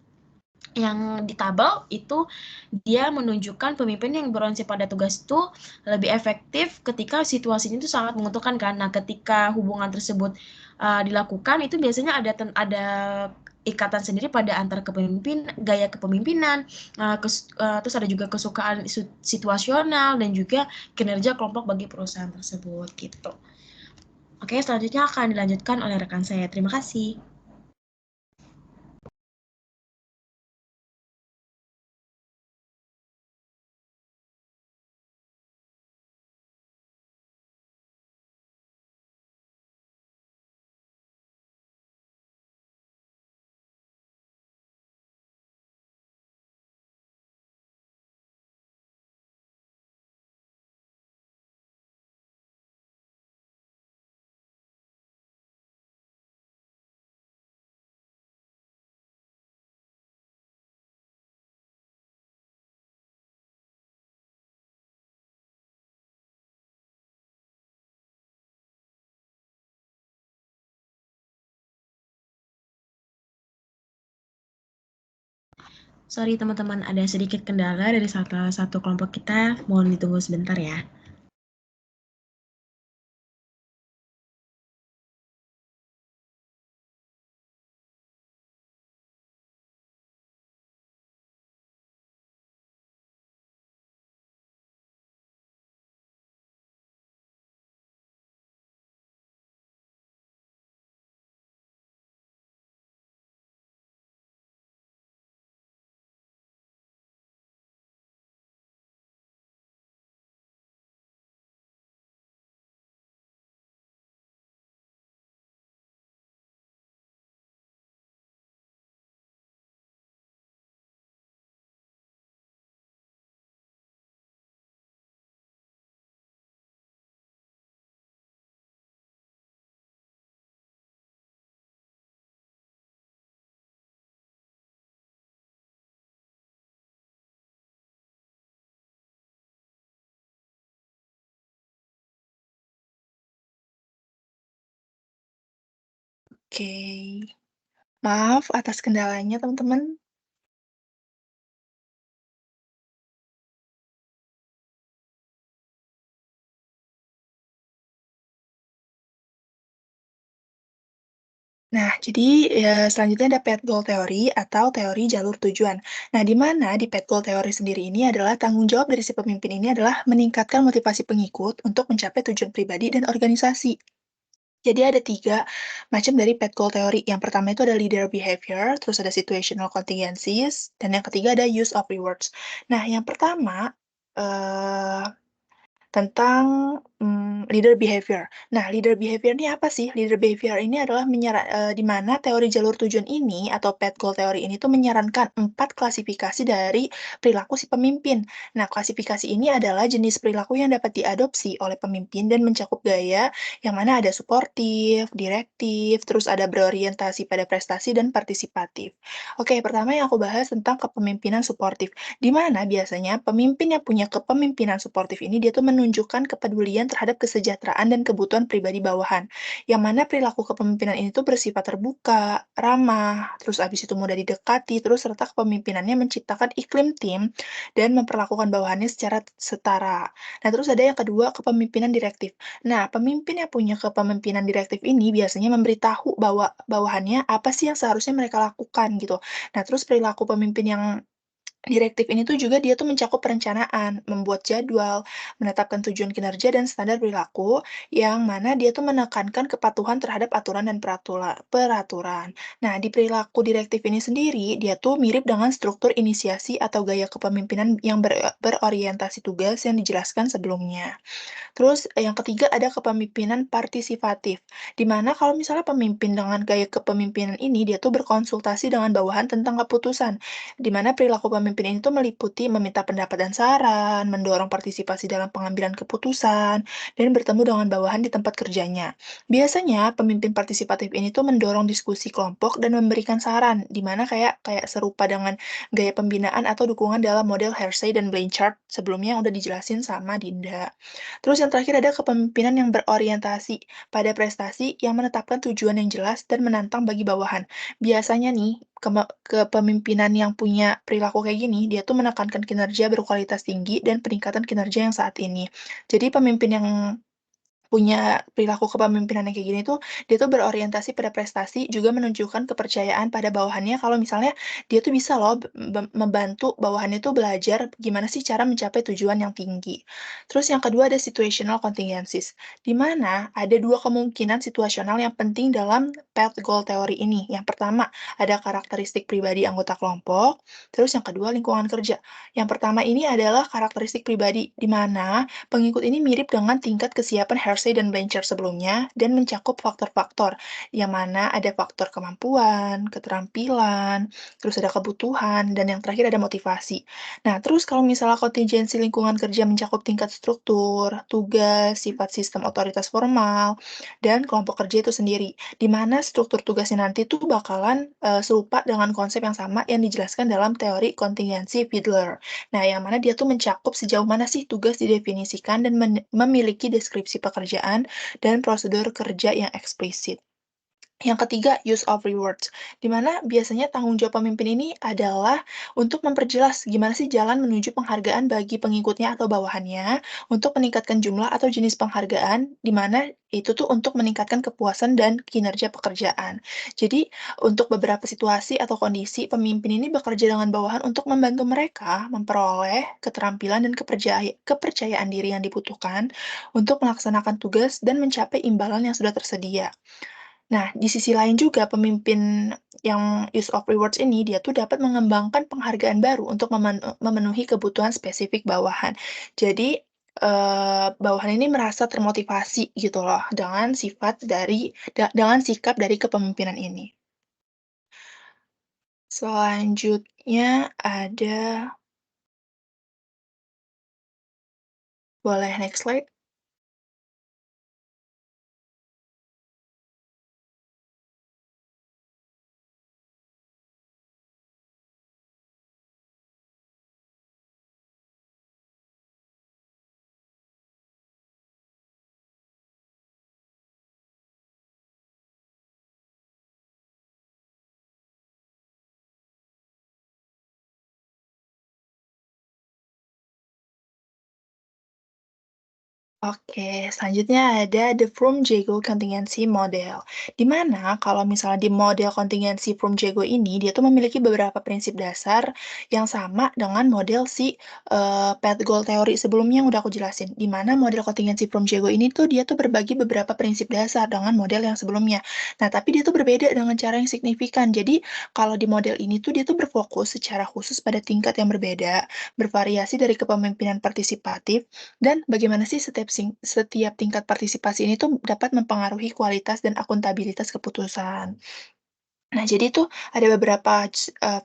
Speaker 3: yang di tabel itu dia menunjukkan pemimpin yang berorientasi pada tugas itu lebih efektif ketika situasinya itu sangat menguntungkan kan. Nah, ketika hubungan tersebut dilakukan itu biasanya ada ikatan sendiri pada antar gaya kepemimpinan, terus ada juga kesukaan situasional dan juga kinerja kelompok bagi perusahaan tersebut gitu. Oke, selanjutnya akan dilanjutkan oleh rekan saya. Terima kasih. Sorry teman-teman, ada sedikit kendala dari salah satu kelompok kita. Mohon ditunggu sebentar ya.
Speaker 4: Oke, maaf atas kendalanya teman-teman. Nah, jadi selanjutnya ada path goal theory atau teori jalur tujuan. Nah, di mana di path goal theory sendiri ini adalah tanggung jawab dari si pemimpin ini adalah meningkatkan motivasi pengikut untuk mencapai tujuan pribadi dan organisasi. Jadi ada 3 macam dari path goal theory. Yang pertama itu ada leader behavior, terus ada situational contingencies, dan yang ketiga ada use of rewards. Nah, yang pertama, eee tentang, leader behavior. Nah, leader behavior ini apa sih? Leader behavior ini adalah di mana teori jalur tujuan ini atau path goal theory ini tuh menyarankan 4 klasifikasi dari perilaku si pemimpin. Nah, klasifikasi ini adalah jenis perilaku yang dapat diadopsi oleh pemimpin dan mencakup gaya yang mana ada suportif, direktif, terus ada berorientasi pada prestasi dan partisipatif. Oke, pertama yang aku bahas tentang kepemimpinan suportif. Di mana biasanya pemimpin yang punya kepemimpinan suportif ini dia tuh menunjukkan kepedulian terhadap kesejahteraan dan kebutuhan pribadi bawahan. Yang mana perilaku kepemimpinan ini tuh bersifat terbuka, ramah, terus abis itu mudah didekati, terus serta kepemimpinannya menciptakan iklim tim dan memperlakukan bawahannya secara setara. Nah, terus ada yang kedua, kepemimpinan direktif. Nah, pemimpin yang punya kepemimpinan direktif ini biasanya memberitahu bahwa bawahannya apa sih yang seharusnya mereka lakukan gitu. Nah, terus perilaku pemimpin yang direktif ini tuh juga dia tuh mencakup perencanaan, membuat jadwal, menetapkan tujuan kinerja dan standar perilaku, yang mana dia tuh menekankan kepatuhan terhadap aturan dan peraturan. Nah, di perilaku direktif ini sendiri, dia tuh mirip dengan struktur inisiasi atau gaya kepemimpinan yang berorientasi tugas yang dijelaskan sebelumnya. Terus yang ketiga ada kepemimpinan partisipatif, di mana kalau misalnya pemimpin dengan gaya kepemimpinan ini dia tuh berkonsultasi dengan bawahan tentang keputusan, di mana perilaku pemimpin ini tuh meliputi meminta pendapat dan saran, mendorong partisipasi dalam pengambilan keputusan, dan bertemu dengan bawahan di tempat kerjanya. Biasanya pemimpin partisipatif ini tuh mendorong diskusi kelompok dan memberikan saran, di mana kayak kayak serupa dengan gaya pembinaan atau dukungan dalam model Hersey dan Blanchard sebelumnya yang udah dijelasin sama Dinda. Terus yang terakhir ada kepemimpinan yang berorientasi pada prestasi yang menetapkan tujuan yang jelas dan menantang bagi bawahan. Biasanya nih, kepemimpinan yang punya perilaku kayak gini, dia tuh menekankan kinerja berkualitas tinggi dan peningkatan kinerja yang saat ini. Jadi pemimpin yang punya perilaku kepemimpinan yang kayak gini tuh, dia tuh berorientasi pada prestasi, juga menunjukkan kepercayaan pada bawahannya kalau misalnya dia tuh bisa loh membantu bawahannya tuh belajar gimana sih cara mencapai tujuan yang tinggi. Terus yang kedua ada situational contingencies, di mana ada 2 kemungkinan situasional yang penting dalam path goal theory ini. Yang pertama, ada karakteristik pribadi anggota kelompok, terus yang kedua lingkungan kerja. Yang pertama ini adalah karakteristik pribadi, di mana pengikut ini mirip dengan tingkat kesiapan Hersey dan Blanchard sebelumnya dan mencakup faktor-faktor, yang mana ada faktor kemampuan, keterampilan, terus ada kebutuhan, dan yang terakhir ada motivasi. Nah, terus kalau misalnya kontingensi lingkungan kerja mencakup tingkat struktur, tugas, sifat sistem otoritas formal, dan kelompok kerja itu sendiri, di mana struktur tugasnya nanti tuh bakalan serupa dengan konsep yang sama yang dijelaskan dalam teori kontingensi Fiedler. Nah, yang mana dia tuh mencakup sejauh mana sih tugas didefinisikan dan memiliki deskripsi pekerjaan dan prosedur kerja yang eksplisit. Yang ketiga, use of rewards, di mana biasanya tanggung jawab pemimpin ini adalah untuk memperjelas gimana sih jalan menuju penghargaan bagi pengikutnya atau bawahannya, untuk meningkatkan jumlah atau jenis penghargaan, di mana itu tuh untuk meningkatkan kepuasan dan kinerja pekerjaan. Jadi, untuk beberapa situasi atau kondisi, pemimpin ini bekerja dengan bawahan untuk membantu mereka memperoleh keterampilan dan kepercayaan diri yang dibutuhkan untuk melaksanakan tugas dan mencapai imbalan yang sudah tersedia. Nah, di sisi lain juga pemimpin yang use of rewards ini, dia tuh dapat mengembangkan penghargaan baru untuk memenuhi kebutuhan spesifik bawahan. Jadi, bawahan ini merasa termotivasi gitu loh dengan sikap dari kepemimpinan ini. Selanjutnya boleh next slide? Oke, selanjutnya ada the Fromm-Jagow Contingency Model, di mana kalau misalnya di model kontingensi Fromm-Jagow ini, dia tuh memiliki beberapa prinsip dasar yang sama dengan model si Path Goal teori sebelumnya yang udah aku jelasin, di mana model kontingensi Fromm-Jagow ini tuh dia tuh berbagi beberapa prinsip dasar dengan model yang sebelumnya. Nah, tapi dia tuh berbeda dengan cara yang signifikan. Jadi, kalau di model ini tuh dia tuh berfokus secara khusus pada tingkat yang berbeda, bervariasi dari kepemimpinan partisipatif, dan bagaimana sih setiap tingkat partisipasi ini tuh dapat mempengaruhi kualitas dan akuntabilitas keputusan. Nah, jadi itu ada beberapa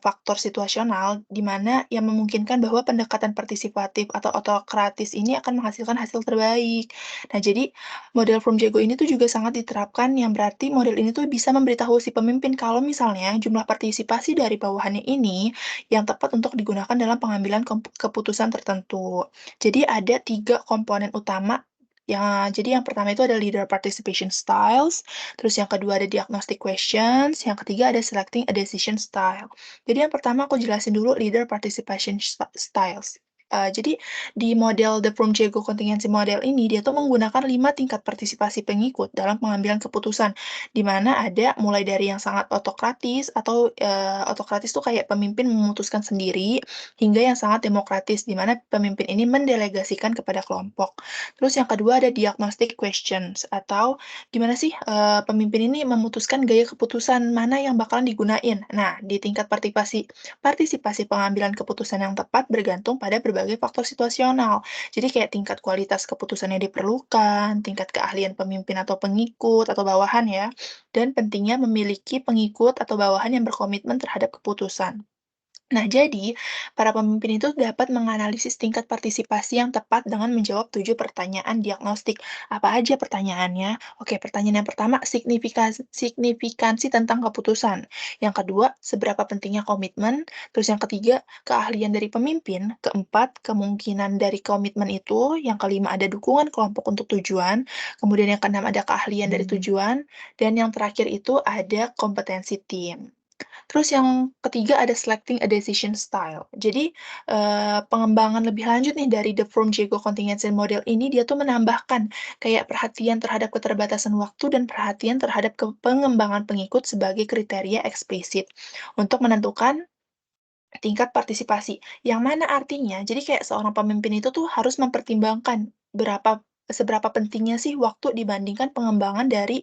Speaker 4: faktor situasional di mana yang memungkinkan bahwa pendekatan partisipatif atau autokratis ini akan menghasilkan hasil terbaik. Nah, jadi model from Jago ini tuh juga sangat diterapkan yang berarti model ini tuh bisa memberitahu si pemimpin kalau misalnya jumlah partisipasi dari bawahannya ini yang tepat untuk digunakan dalam pengambilan keputusan tertentu. Jadi ada 3 komponen utama, ya, jadi yang pertama itu ada leader participation styles, terus yang kedua ada diagnostic questions, yang ketiga ada selecting a decision style. Jadi yang pertama aku jelasin dulu leader participation styles. Jadi di model The Fromm-Jagow Contingency Model ini, dia tuh menggunakan 5 tingkat partisipasi pengikut dalam pengambilan keputusan, di mana ada mulai dari yang sangat autokratis atau, autokratis tuh kayak pemimpin memutuskan sendiri, hingga yang sangat demokratis, di mana pemimpin ini mendelegasikan kepada kelompok. Terus yang kedua ada diagnostic questions atau gimana sih, pemimpin ini memutuskan gaya keputusan mana yang bakalan digunain. Nah, di tingkat partisipasi pengambilan keputusan yang tepat bergantung pada berbagai faktor situasional. Jadi kayak tingkat kualitas keputusan yang diperlukan, tingkat keahlian pemimpin atau pengikut atau bawahan ya, dan pentingnya memiliki pengikut atau bawahan yang berkomitmen terhadap keputusan. Nah, jadi para pemimpin itu dapat menganalisis tingkat partisipasi yang tepat dengan menjawab 7 pertanyaan diagnostik. Apa aja pertanyaannya? Oke, pertanyaan yang pertama, signifikansi tentang keputusan. Yang kedua, seberapa pentingnya komitmen. Terus yang ketiga, keahlian dari pemimpin. Keempat, kemungkinan dari komitmen itu. Yang kelima, ada dukungan kelompok untuk tujuan. Kemudian yang keenam, ada keahlian dari tujuan. Dan yang terakhir itu ada kompetensi tim. Terus yang ketiga ada selecting a decision style. Jadi, pengembangan lebih lanjut nih dari The Fromm-Jagow Contingency Model ini, dia tuh menambahkan kayak perhatian terhadap keterbatasan waktu dan perhatian terhadap pengembangan pengikut sebagai kriteria eksplisit untuk menentukan tingkat partisipasi. Yang mana artinya, jadi kayak seorang pemimpin itu tuh harus mempertimbangkan seberapa pentingnya sih waktu dibandingkan pengembangan dari,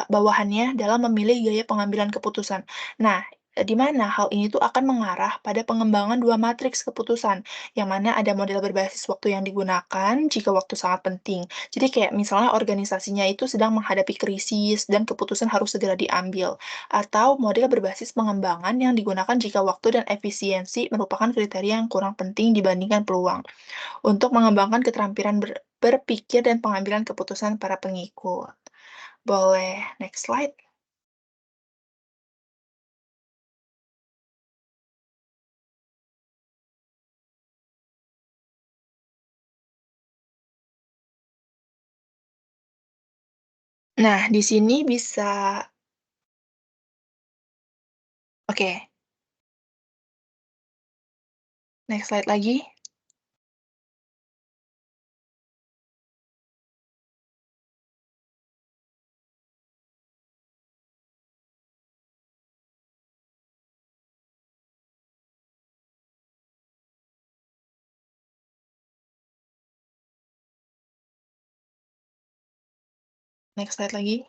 Speaker 4: bawahannya dalam memilih gaya pengambilan keputusan. Nah, di mana hal ini tuh akan mengarah pada pengembangan 2 matriks keputusan, yang mana ada model berbasis waktu yang digunakan jika waktu sangat penting. Jadi kayak misalnya organisasinya itu sedang menghadapi krisis dan keputusan harus segera diambil, atau model berbasis pengembangan yang digunakan jika waktu dan efisiensi merupakan kriteria yang kurang penting dibandingkan peluang, untuk mengembangkan keterampilan berpikir dan pengambilan keputusan para pengikut. Boleh next slide? Nah, di sini bisa oke, next slide lagi. Next slide lagi.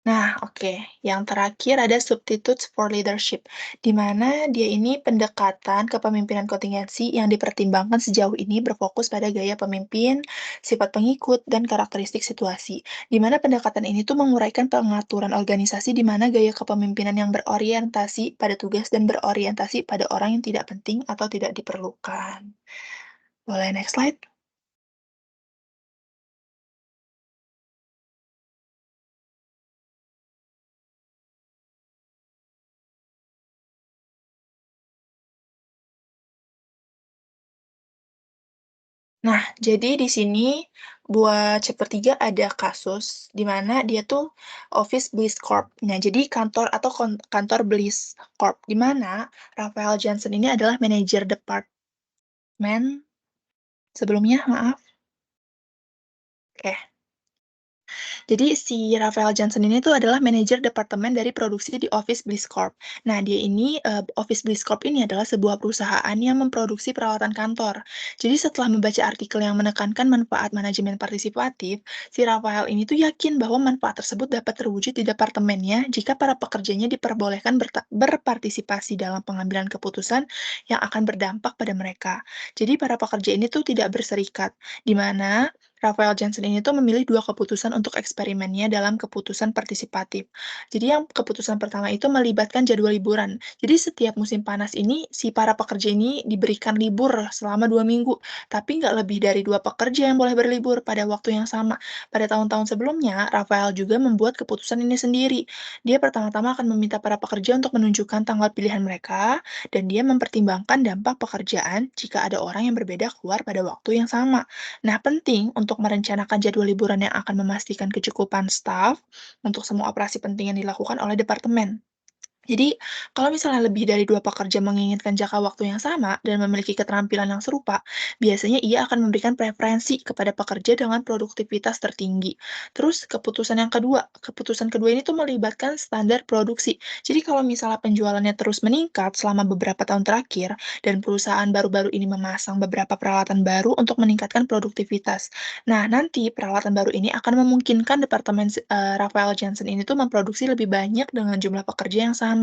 Speaker 4: Nah, oke. Yang terakhir ada substitutes for leadership, di mana dia ini pendekatan kepemimpinan kontingensi yang dipertimbangkan sejauh ini berfokus pada gaya pemimpin, sifat pengikut, dan karakteristik situasi. Di mana pendekatan ini tuh menguraikan pengaturan organisasi di mana gaya kepemimpinan yang berorientasi pada tugas dan berorientasi pada orang yang tidak penting atau tidak diperlukan. Boleh next slide? Nah, jadi di sini buat chapter 3 ada kasus di mana dia tuh Office Bliss Corp. Nah, jadi kantor atau kantor Bliss Corp, di mana Raphael Johnson ini adalah manajer departemen sebelumnya, maaf. Oke. Jadi si Raphael Johnson ini tuh adalah manajer departemen dari produksi di Office Bliss Corp. Nah, dia ini Office Bliss Corp ini adalah sebuah perusahaan yang memproduksi peralatan kantor. Jadi setelah membaca artikel yang menekankan manfaat manajemen partisipatif, si Raphael ini tuh yakin bahwa manfaat tersebut dapat terwujud di departemennya jika para pekerjanya diperbolehkan berpartisipasi dalam pengambilan keputusan yang akan berdampak pada mereka. Jadi para pekerja ini tuh tidak berserikat, di mana Raphael Johnson ini tuh memilih dua keputusan untuk eksperimennya dalam keputusan partisipatif. Jadi yang keputusan pertama itu melibatkan jadwal liburan. Jadi setiap musim panas ini, si para pekerja ini diberikan libur selama 2 minggu, tapi nggak lebih dari 2 pekerja yang boleh berlibur pada waktu yang sama. Pada tahun-tahun sebelumnya, Raphael juga membuat keputusan ini sendiri. Dia pertama-tama akan meminta para pekerja untuk menunjukkan tanggal pilihan mereka, dan dia mempertimbangkan dampak pekerjaan jika ada orang yang berbeda keluar pada waktu yang sama. Nah, penting untuk merencanakan jadwal liburan yang akan memastikan kecukupan staf untuk semua operasi penting yang dilakukan oleh departemen. Jadi, kalau misalnya lebih dari 2 pekerja menginginkan jangka waktu yang sama dan memiliki keterampilan yang serupa, biasanya ia akan memberikan preferensi kepada pekerja dengan produktivitas tertinggi. Terus, keputusan kedua ini tuh melibatkan standar produksi. Jadi, kalau misalnya penjualannya terus meningkat selama beberapa tahun terakhir, dan perusahaan baru-baru ini memasang beberapa peralatan baru untuk meningkatkan produktivitas. Nah, nanti peralatan baru ini akan memungkinkan departemen Raphael Johnson ini tuh memproduksi lebih banyak dengan jumlah pekerja yang sama.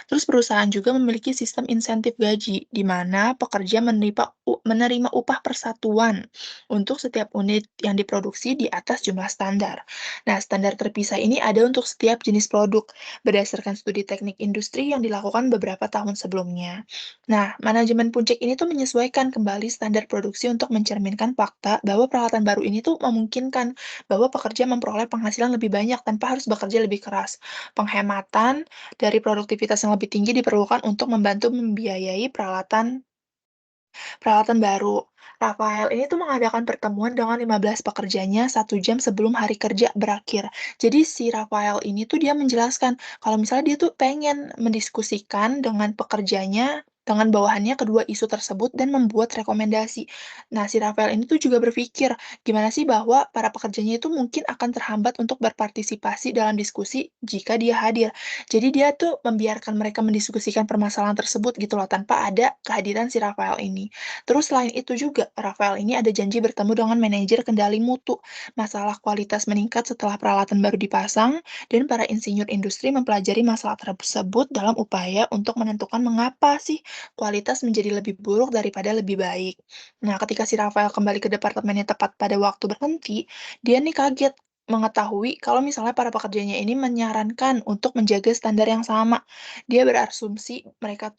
Speaker 4: Terus perusahaan juga memiliki sistem insentif gaji, di mana pekerja menerima upah persatuan untuk setiap unit yang diproduksi di atas jumlah standar. Nah, standar terpisah ini ada untuk setiap jenis produk, berdasarkan studi teknik industri yang dilakukan beberapa tahun sebelumnya. Nah, manajemen Puncak ini tuh menyesuaikan kembali standar produksi untuk mencerminkan fakta bahwa peralatan baru ini tuh memungkinkan bahwa pekerja memperoleh penghasilan lebih banyak tanpa harus bekerja lebih keras. Penghematan dari produktivitas yang lebih tinggi diperlukan untuk membantu membiayai peralatan peralatan baru. Rafael ini tuh mengadakan pertemuan dengan 15 pekerjanya 1 jam sebelum hari kerja berakhir. Jadi si Rafael ini tuh dia menjelaskan kalau misalnya dia tuh pengen mendiskusikan dengan pekerjanya, dengan bawahannya kedua isu tersebut dan membuat rekomendasi. Nah, si Rafael ini tuh juga berpikir gimana sih bahwa para pekerjanya itu mungkin akan terhambat untuk berpartisipasi dalam diskusi jika dia hadir. Jadi dia tuh membiarkan mereka mendiskusikan permasalahan tersebut gitu loh tanpa ada kehadiran si Rafael ini. Terus selain itu juga, Rafael ini ada janji bertemu dengan manajer kendali mutu. Masalah kualitas meningkat setelah peralatan baru dipasang, dan para insinyur industri mempelajari masalah tersebut dalam upaya untuk menentukan mengapa sih kualitas menjadi lebih buruk daripada lebih baik. Nah, ketika si Rafael kembali ke departemennya tepat pada waktu berhenti, dia nih kaget mengetahui kalau misalnya para pekerjanya ini menyarankan untuk menjaga standar yang sama. Dia berasumsi mereka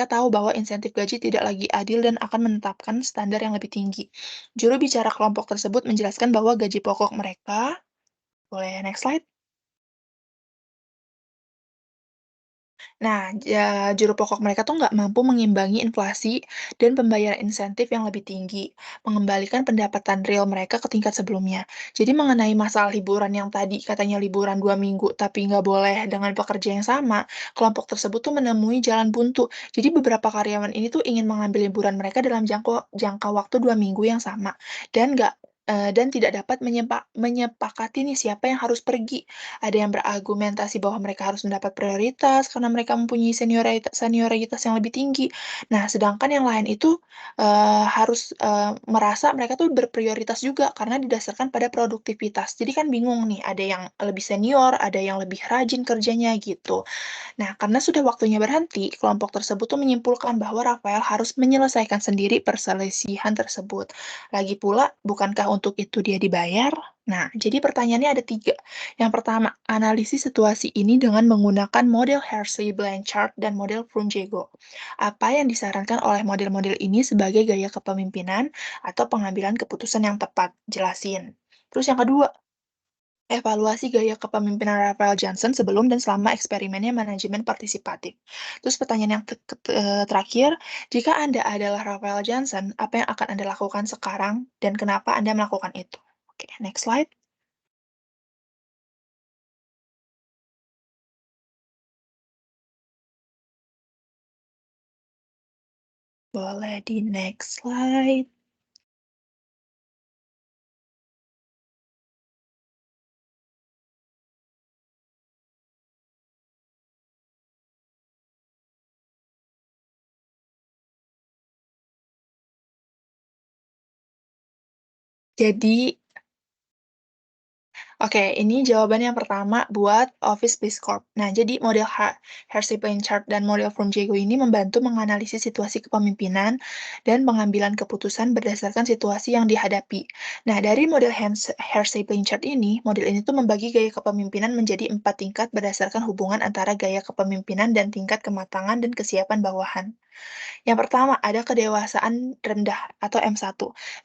Speaker 4: tahu bahwa insentif gaji tidak lagi adil dan akan menetapkan standar yang lebih tinggi. Juru bicara kelompok tersebut menjelaskan bahwa gaji pokok mereka, boleh next slide? Nah, juru pokok mereka tuh nggak mampu mengimbangi inflasi dan pembayaran insentif yang lebih tinggi, mengembalikan pendapatan real mereka ke tingkat sebelumnya. Jadi mengenai masalah liburan yang tadi katanya liburan 2 minggu tapi nggak boleh dengan pekerja yang sama, kelompok tersebut tuh menemui jalan buntu. Jadi beberapa karyawan ini tuh ingin mengambil liburan mereka dalam jangka waktu 2 minggu yang sama dan tidak dapat menyepakati nih siapa yang harus pergi. Ada yang berargumentasi bahwa mereka harus mendapat prioritas karena mereka mempunyai senioritas yang lebih tinggi. Nah, sedangkan yang lain itu, harus, merasa mereka tuh berprioritas juga karena didasarkan pada produktivitas. Jadi kan bingung nih, ada yang lebih senior, ada yang lebih rajin kerjanya gitu. Nah, karena sudah waktunya berhenti, kelompok tersebut tuh menyimpulkan bahwa Rafael harus menyelesaikan sendiri perselisihan tersebut. Lagi pula, bukankah untuk itu dia dibayar? Nah, jadi pertanyaannya ada tiga. Yang pertama, analisis situasi ini dengan menggunakan model Hersey-Blanchard dan model Frunzego. Apa yang disarankan oleh model-model ini sebagai gaya kepemimpinan atau pengambilan keputusan yang tepat? Jelasin. Terus yang kedua, evaluasi gaya kepemimpinan Raphael Johnson sebelum dan selama eksperimennya manajemen partisipatif. Terus pertanyaan yang terakhir, jika Anda adalah Raphael Johnson, apa yang akan Anda lakukan sekarang dan kenapa Anda melakukan itu? Oke, next slide. Boleh di next slide. Jadi oke, ini jawaban yang pertama buat Office Space Corp. Nah, jadi model Hersey-Blanchard dan model From Diego ini membantu menganalisis situasi kepemimpinan dan pengambilan keputusan berdasarkan situasi yang dihadapi. Nah, dari model Hersey-Blanchard ini, model ini tuh membagi gaya kepemimpinan menjadi 4 tingkat berdasarkan hubungan antara gaya kepemimpinan dan tingkat kematangan dan kesiapan bawahan. Yang pertama, ada kedewasaan rendah atau M1.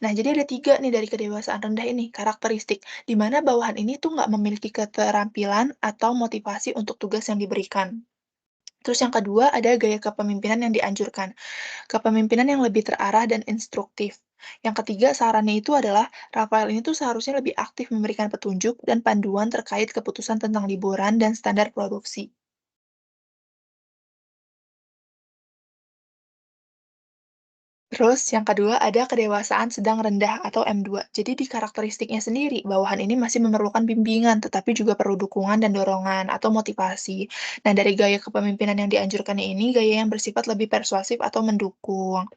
Speaker 4: Nah, jadi ada 3 nih dari kedewasaan rendah ini, karakteristik, di mana bawahan ini tuh nggak memiliki keterampilan atau motivasi untuk tugas yang diberikan. Terus yang kedua, ada gaya kepemimpinan yang dianjurkan, kepemimpinan yang lebih terarah dan instruktif. Yang ketiga, sarannya itu adalah Rafael ini tuh seharusnya lebih aktif memberikan petunjuk dan panduan terkait keputusan tentang liburan dan standar produksi. Terus yang kedua ada kedewasaan sedang rendah atau M2. Jadi di karakteristiknya sendiri, bawahan ini masih memerlukan bimbingan, tetapi juga perlu dukungan dan dorongan atau motivasi. Nah, dari gaya kepemimpinan yang dianjurkannya ini, gaya yang bersifat lebih persuasif atau mendukung.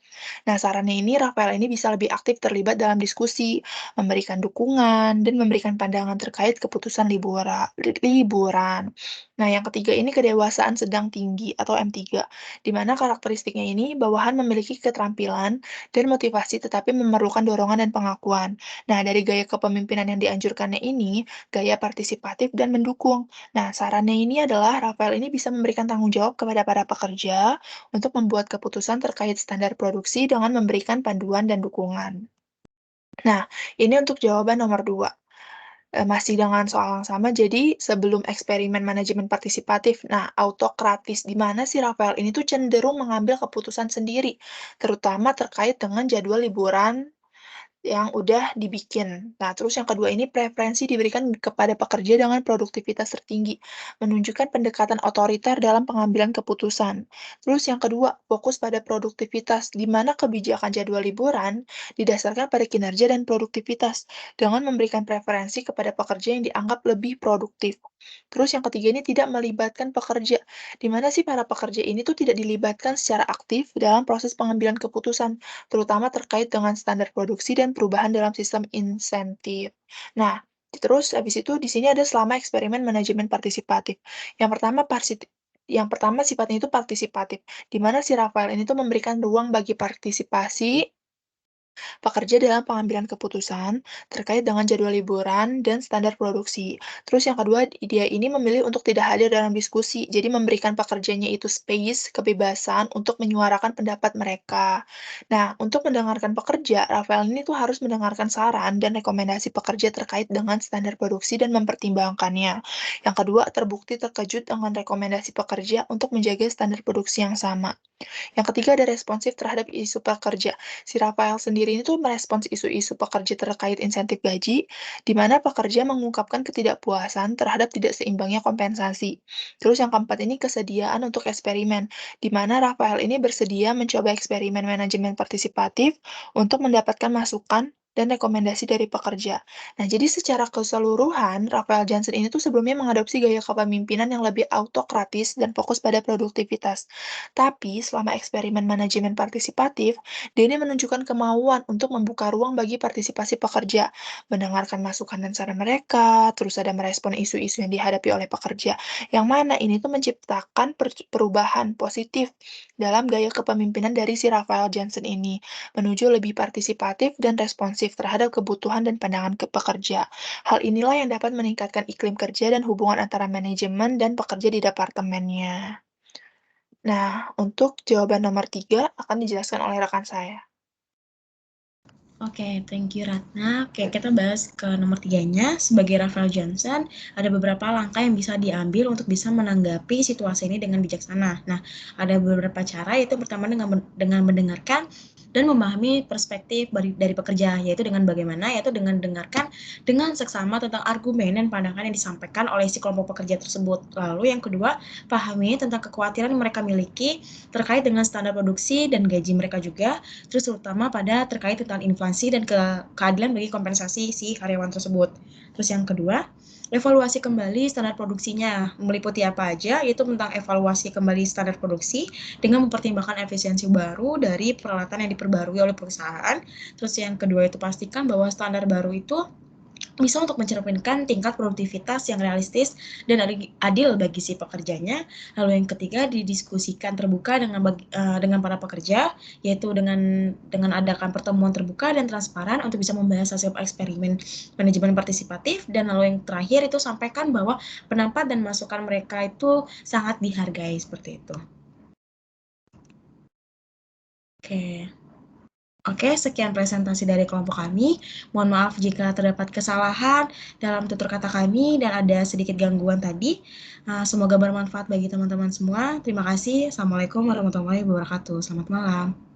Speaker 4: Nah, sarannya ini Rafael ini bisa lebih aktif terlibat dalam diskusi, memberikan dukungan, dan memberikan pandangan terkait keputusan liburan. Nah, yang ketiga ini kedewasaan sedang tinggi atau M3, di mana karakteristiknya ini bawahan memiliki keterampilan dan motivasi tetapi memerlukan dorongan dan pengakuan. Nah, dari gaya kepemimpinan yang dianjurkannya ini, gaya partisipatif dan mendukung. Nah, sarannya ini adalah Rafael ini bisa memberikan tanggung jawab kepada para pekerja untuk membuat keputusan terkait standar produksi dengan memberikan panduan dan dukungan. Nah, ini untuk jawaban nomor 2. Masih dengan soal yang sama, jadi sebelum eksperimen manajemen partisipatif, nah autokratis, di mana si Rafael ini tuh cenderung mengambil keputusan sendiri, terutama terkait dengan jadwal liburan yang udah dibikin. Nah, terus yang kedua ini preferensi diberikan kepada pekerja dengan produktivitas tertinggi, menunjukkan pendekatan otoriter dalam pengambilan keputusan. Terus yang kedua, fokus pada produktivitas, di mana kebijakan jadwal liburan didasarkan pada kinerja dan produktivitas, dengan memberikan preferensi kepada pekerja yang dianggap lebih produktif. Terus yang ketiga ini tidak melibatkan pekerja, di mana sih para pekerja ini tuh tidak dilibatkan secara aktif dalam proses pengambilan keputusan, terutama terkait dengan standar produksi dan perubahan dalam sistem insentif. Nah, terus habis itu di sini ada selama eksperimen manajemen partisipatif. Yang pertama yang pertama sifatnya itu partisipatif, di mana si Rafael ini tuh memberikan ruang bagi partisipasi Pekerja dalam pengambilan keputusan terkait dengan jadwal liburan dan standar produksi. Terus yang kedua, dia ini memilih untuk tidak hadir dalam diskusi, jadi memberikan pekerjanya itu space, kebebasan untuk menyuarakan pendapat mereka. Nah, untuk mendengarkan pekerja, Rafael ini tuh harus mendengarkan saran dan rekomendasi pekerja terkait dengan standar produksi dan mempertimbangkannya. Yang kedua, terbukti terkejut dengan rekomendasi pekerja untuk menjaga standar produksi yang sama. Yang ketiga ada responsif terhadap isu pekerja. Si Rafael sendiri ini tuh merespons isu-isu pekerja terkait insentif gaji, di mana pekerja mengungkapkan ketidakpuasan terhadap tidak seimbangnya kompensasi. Terus yang keempat ini kesediaan untuk eksperimen, di mana Rafael ini bersedia mencoba eksperimen manajemen partisipatif untuk mendapatkan masukan dan rekomendasi dari pekerja. Nah, jadi secara keseluruhan, Rafael Jansen ini tuh sebelumnya mengadopsi gaya kepemimpinan yang lebih autokratis dan fokus pada produktivitas. Tapi, selama eksperimen manajemen partisipatif, Denny menunjukkan kemauan untuk membuka ruang bagi partisipasi pekerja, mendengarkan masukan dan saran mereka, terus ada merespon isu-isu yang dihadapi oleh pekerja. Yang mana ini tuh menciptakan perubahan positif dalam gaya kepemimpinan dari si Rafael Jansen ini, menuju lebih partisipatif dan responsif terhadap kebutuhan dan pandangan ke pekerja. Hal inilah yang dapat meningkatkan iklim kerja dan hubungan antara manajemen dan pekerja di departemennya. Nah, untuk jawaban nomor 3 akan dijelaskan oleh rekan saya.
Speaker 3: Oke, thank you Ratna. Oke, kita bahas ke nomor 3-nya. Sebagai Rafael Johnson, ada beberapa langkah yang bisa diambil untuk bisa menanggapi situasi ini dengan bijaksana. Nah, ada beberapa cara, yaitu pertama dengan mendengarkan dan memahami perspektif dari pekerja, yaitu dengan bagaimana, yaitu dengan dengarkan dengan seksama tentang argumen dan pandangan yang disampaikan oleh si kelompok pekerja tersebut. Lalu yang kedua, pahami tentang kekhawatiran yang mereka miliki terkait dengan standar produksi dan gaji mereka juga, terus terutama pada terkait tentang inflasi dan keadilan bagi kompensasi si karyawan tersebut. Terus yang kedua, evaluasi kembali standar produksinya, meliputi apa aja, yaitu tentang evaluasi kembali standar produksi dengan mempertimbangkan efisiensi baru dari peralatan yang diperbarui oleh perusahaan. Terus yang kedua itu pastikan bahwa standar baru itu bisa untuk mencerminkan tingkat produktivitas yang realistis dan adil bagi si pekerjanya. Lalu yang ketiga didiskusikan terbuka dengan para pekerja, yaitu dengan adakan pertemuan terbuka dan transparan untuk bisa membahas hasil eksperimen manajemen partisipatif. Dan lalu yang terakhir itu sampaikan bahwa pendapat dan masukan mereka itu sangat dihargai, seperti itu. Oke, sekian presentasi dari kelompok kami. Mohon maaf jika terdapat kesalahan dalam tutur kata kami dan ada sedikit gangguan tadi. Semoga bermanfaat bagi teman-teman semua. Terima kasih. Assalamualaikum warahmatullahi wabarakatuh. Selamat malam.